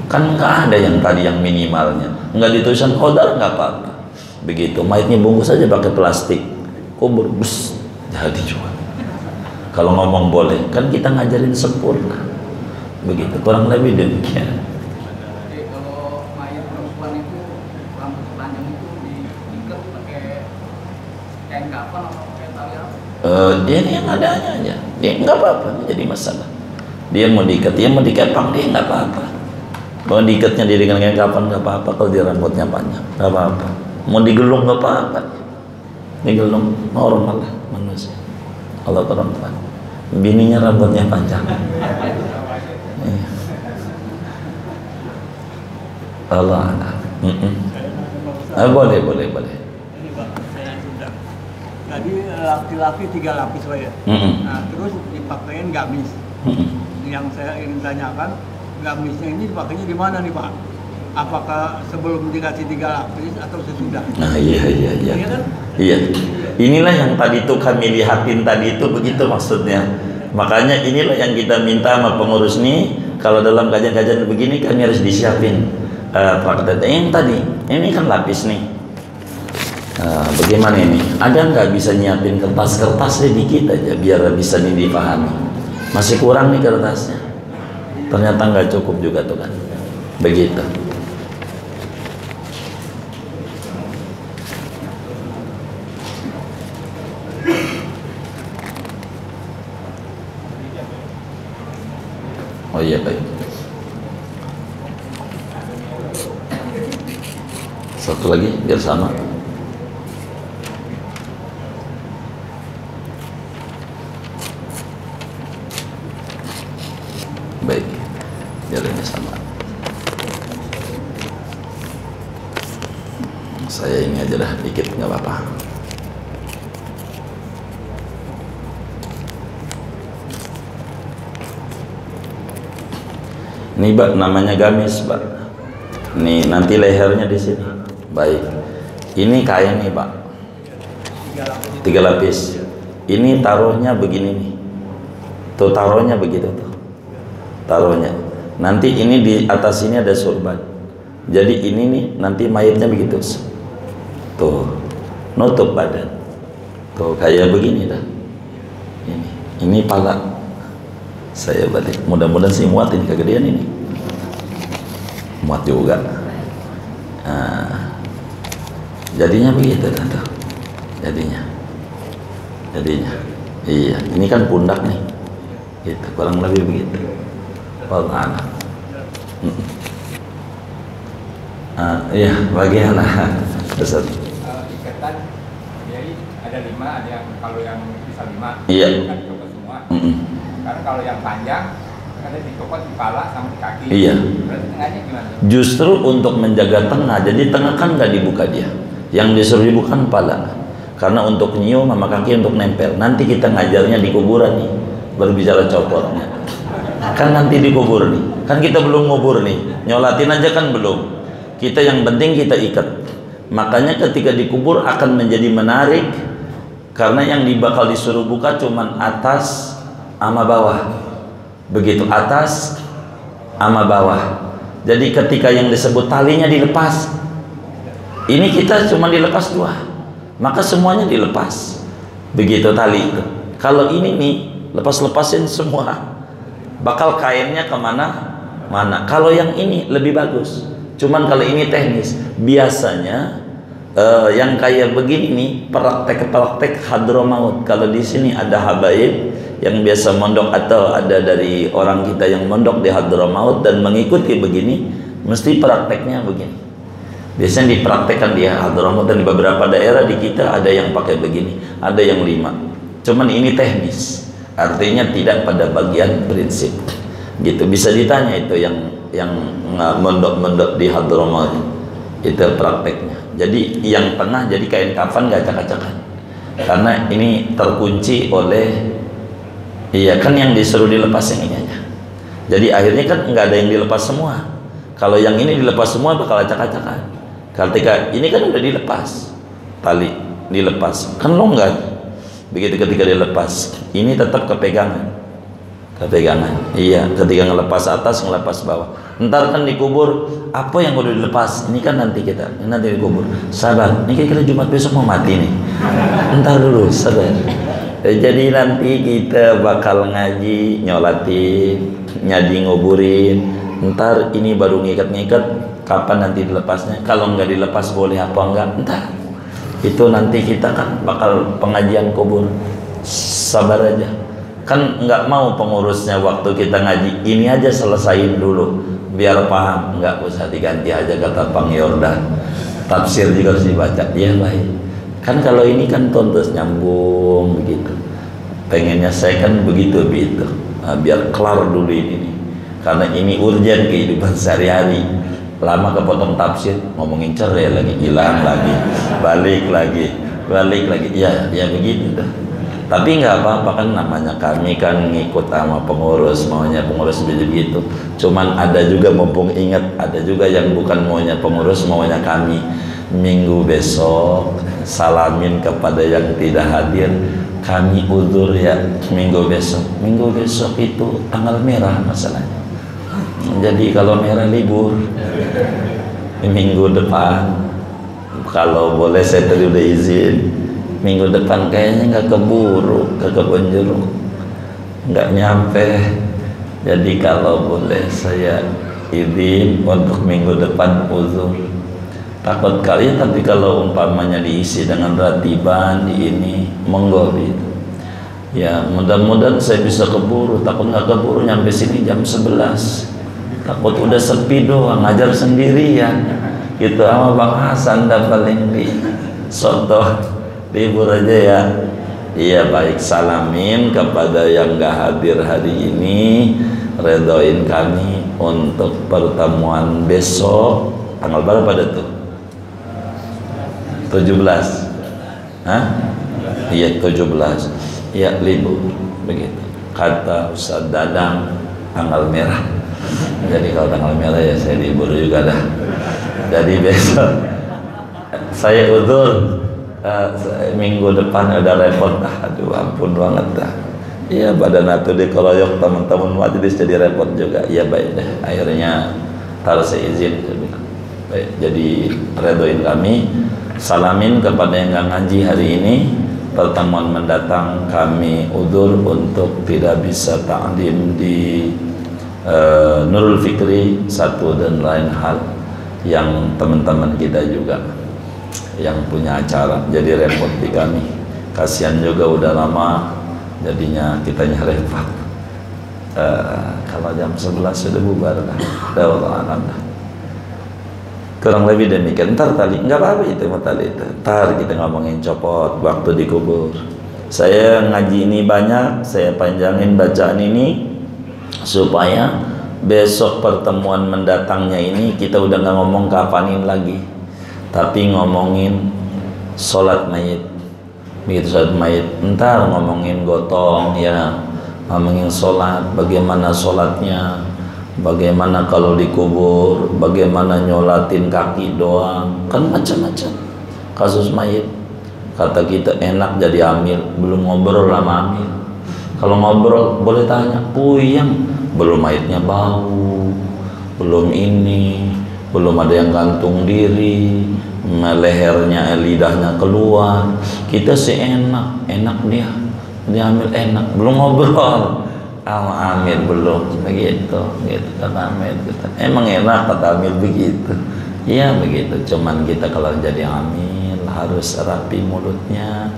Kan nggak ada yang tadi yang minimalnya. Nggak ditulisan qadar nggak apa-apa. Begitu. Mayatnya bungkus saja pakai plastik. Kubur bus. Jadi juga. Kalau ngomong boleh, kan kita ngajarin sempurna. Begitu. Kurang lebih demikian. Jadi kalau mayat perempuan itu rambut panjang itu diikat pakai kain kafan atau pakai tali apa? Dia yang adanya aja. Dia nggak apa-apa, nggak jadi masalah. Dia mau diikat, dia mau dikepang, dia nggak apa-apa. Mau diikatnya dia dengan kain kafan nggak apa-apa. Kalau dia rambutnya panjang nggak apa-apa. Mau digelung nggak apa-apa. Digelung normal lah manusia. Kalau perempuan, bininya rambutnya panjang. Allah boleh. Ini Pak, saya sudah. Tadi laki-laki 3 lapis Pak ya. Nah, terus dipakaiin gamis. Yang saya ingin tanyakan, gamisnya ini dipakainya di mana nih Pak? Apakah sebelum dikasih 3 lapis atau sesudah? Nah iya. Iya kan? Iya. Inilah yang tadi tuh kami lihatin tadi itu begitu maksudnya. Makanya inilah yang kita minta sama pengurus nih. Kalau dalam kajian-kajian begini kami harus disiapin praktek yang tadi. Ini kan lapis nih. Bagaimana ini? Ada nggak bisa nyiapin kertas-kertasnya dikit aja biar bisa nih dipahami. Masih kurang nih kertasnya. Ternyata nggak cukup juga tuh kan. Begitu. Oh iya baik. Satu lagi biar sama. Baik, jalannya sama. Saya ini aja dah dikit nggak apa-apa. Ini Pak namanya gamis Pak. Nih nanti lehernya di sini. Baik. Ini kain nih Pak. 3 lapis. Ini taruhnya begini nih. Tuh taruhnya begitu tuh. Taruhnya. Nanti ini di atas sini ada sorban. Jadi ini nih nanti mayatnya begitu. Tuh. Nutup badan. Tuh kayak begini dah. Ini pala. Saya balik. Mudah-mudahan sih muat ini kegedean ini. Muat juga. Nah, jadinya begitu tuh. Jadinya iya, ini kan pundak nih gitu, kurang lebih begitu. Wallah. Iya, bagianlah besar. Ikatan jadi ada 5, ada yang kalau yang bisa 5 iya kan dicopot semua. Karena kalau yang panjang ada dicopot di kepala sama di kaki. Iya. Berarti tengahnya gimana? Justru untuk menjaga tengah, jadi tengah kan nggak dibuka dia, yang disuruh dibuka kepala, karena untuk nyium sama kaki untuk nempel. Nanti kita ngajarnya di kuburan nih, berbicara copotnya kan nanti dikubur nih, kan kita belum ngubur nih, nyolatin aja kan belum. Kita yang penting kita ikat. Makanya ketika dikubur akan menjadi menarik, karena yang bakal disuruh buka cuman atas sama bawah, begitu, atas sama bawah. Jadi ketika yang disebut talinya dilepas, ini kita cuma dilepas 2, maka semuanya dilepas, begitu tali itu. Kalau ini nih lepas-lepasin semua, bakal kainnya kemana-mana. Kalau yang ini lebih bagus, cuman kalau ini teknis. Biasanya yang kayak begini nih praktek hadromaut. Kalau di sini ada habaib yang biasa mondok atau ada dari orang kita yang mondok di hadromaut dan mengikuti begini, mesti prakteknya begini. Biasanya dipraktekkan di hadromaut, dan di beberapa daerah di kita ada yang pakai begini, ada yang 5. Cuman ini teknis, artinya tidak pada bagian prinsip gitu. Bisa ditanya itu yang mondok-mondok di Hadramaut itu prakteknya. Jadi yang tengah jadi kain kafan gak acak-acakan, karena ini terkunci oleh, iya kan yang disuruh dilepas yang ini aja. Jadi akhirnya kan nggak ada yang dilepas semua. Kalau yang ini dilepas semua bakal acak-acakan. Ketika ini kan udah dilepas, tali dilepas kan longgar. Begitu ketika dilepas, ini tetap kepegangan. Iya, ketika ngelepas atas, ngelepas bawah. Ntar kan dikubur, apa yang udah dilepas? Ini kan nanti nanti dikubur. Sabar, ini kira-kira Jumat besok mau mati nih. Ntar dulu, sabar. Jadi nanti kita bakal ngaji, nyolatin, nyadi nguburin. Ntar ini baru ngikat-ngikat, kapan nanti dilepasnya? Kalau nggak dilepas boleh apa enggak? Ntar. Itu nanti kita kan bakal pengajian kubur. Sabar aja, kan nggak mau pengurusnya waktu kita ngaji ini aja selesain dulu biar paham, nggak usah diganti aja kata Bang Yordan, tafsir juga harus dibaca. Ya baik, kan kalau ini kan tontos nyambung begitu, pengennya saya kan begitu. Nah, biar kelar dulu ini nih, karena ini urgent kehidupan sehari-hari. Lama kepotong tafsir, ngomongin cerai lagi, hilang lagi, balik lagi, ya begitu dah. Tapi nggak apa-apa, kan namanya kami kan ngikut sama pengurus, maunya pengurus begitu. Cuman ada juga, mumpung ingat, ada juga yang bukan maunya pengurus, maunya kami. Minggu besok salamin kepada yang tidak hadir, kami uzur ya minggu besok itu tanggal merah masalahnya. Jadi kalau merah libur, minggu depan kalau boleh saya tadi udah izin, minggu depan kayaknya nggak keburu ke kebun jeruk, nggak nyampe. Jadi kalau boleh saya izin untuk minggu depan uzur. Takut kali, tapi kalau umpamanya diisi dengan ratiban di ini, monggo gitu. Ya mudah-mudahan saya bisa keburu. Takut nggak keburu nyampe sini jam 11. Takut udah sepi doang, ngajar sendirian gitu sama Bang Hasan, dan paling di soto libur aja ya. Iya baik, salamin kepada yang gak hadir hari ini, redoin kami untuk pertemuan besok. Tanggal berapa pada tuh? 17. Hah? Iya 17. Iya libur begitu kata Ustaz Dadang, tanggal merah. Jadi kalau tanggal merah ya saya libur juga dah. Jadi besok saya uzur, minggu depan ada repot. Aduh ampun banget dah. Iya badan atuh dikeroyok teman-teman majelis jadi repot juga. Iya baik deh, akhirnya harus saya izin. Baik, jadi redoin kami, salamin kepada yang nggak ngaji hari ini. Pertemuan mendatang kami uzur untuk tidak bisa ta'lim di Nurul Fikri satu dan lain hal. yang teman-teman kita juga yang punya acara, jadi repot di kami. Kasihan juga udah lama jadinya kitanya repot. Kalau jam 11 sudah bubar lah. Alhamdulillah. Kurang lebih demikian. Ntar tali, nggak apa-apa itu tali itu. Ntar kita ngomongin copot waktu dikubur. Saya ngaji ini banyak, saya panjangin bacaan ini supaya besok pertemuan mendatangnya ini kita udah nggak ngomong kafanin lagi, tapi ngomongin sholat mayit. Begitu sholat mayit, ntar ngomongin gotong ya, ngomongin sholat, bagaimana sholatnya, bagaimana kalau dikubur, bagaimana nyolatin kaki doang, kan macam-macam kasus mayit. Kata kita enak jadi amil, belum ngobrol sama amil. Kalau ngobrol boleh tanya, puyeng, belum mayitnya bau, belum ini, belum ada yang gantung diri, lehernya, lidahnya keluar. Kita sih enak dia amil enak, belum ngobrol sama amil, belum begitu, gitu kata amil. Emang enak kata amil begitu, iya begitu. Cuman kita kalau jadi amil harus rapi mulutnya,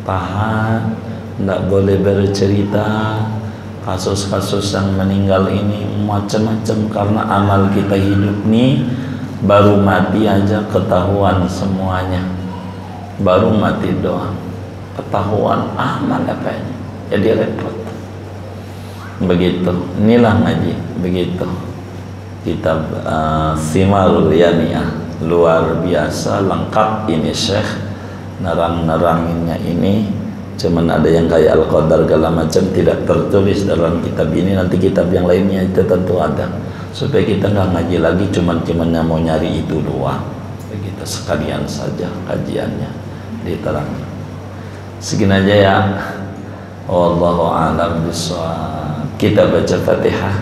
tahan, tidak boleh bercerita kasus-kasus yang meninggal ini macam-macam, karena amal kita hidup nih baru mati aja ketahuan semuanya, baru mati doang ketahuan amal apa ini, jadi repot. Begitu, inilah ngaji begitu. Kitab Simarul Yaniyah luar biasa lengkap ini Syekh, nerang-neranginnya ini. Cuman ada yang kayak Al-Qadar segala macam tidak tertulis dalam kitab ini, nanti kitab yang lainnya itu tentu ada, supaya kita nggak ngaji lagi cuman mau nyari itu doang. Begitu, sekalian saja kajiannya diterang. Segini aja ya. Wallahu a'lam bishawab. Kita baca Fatihah.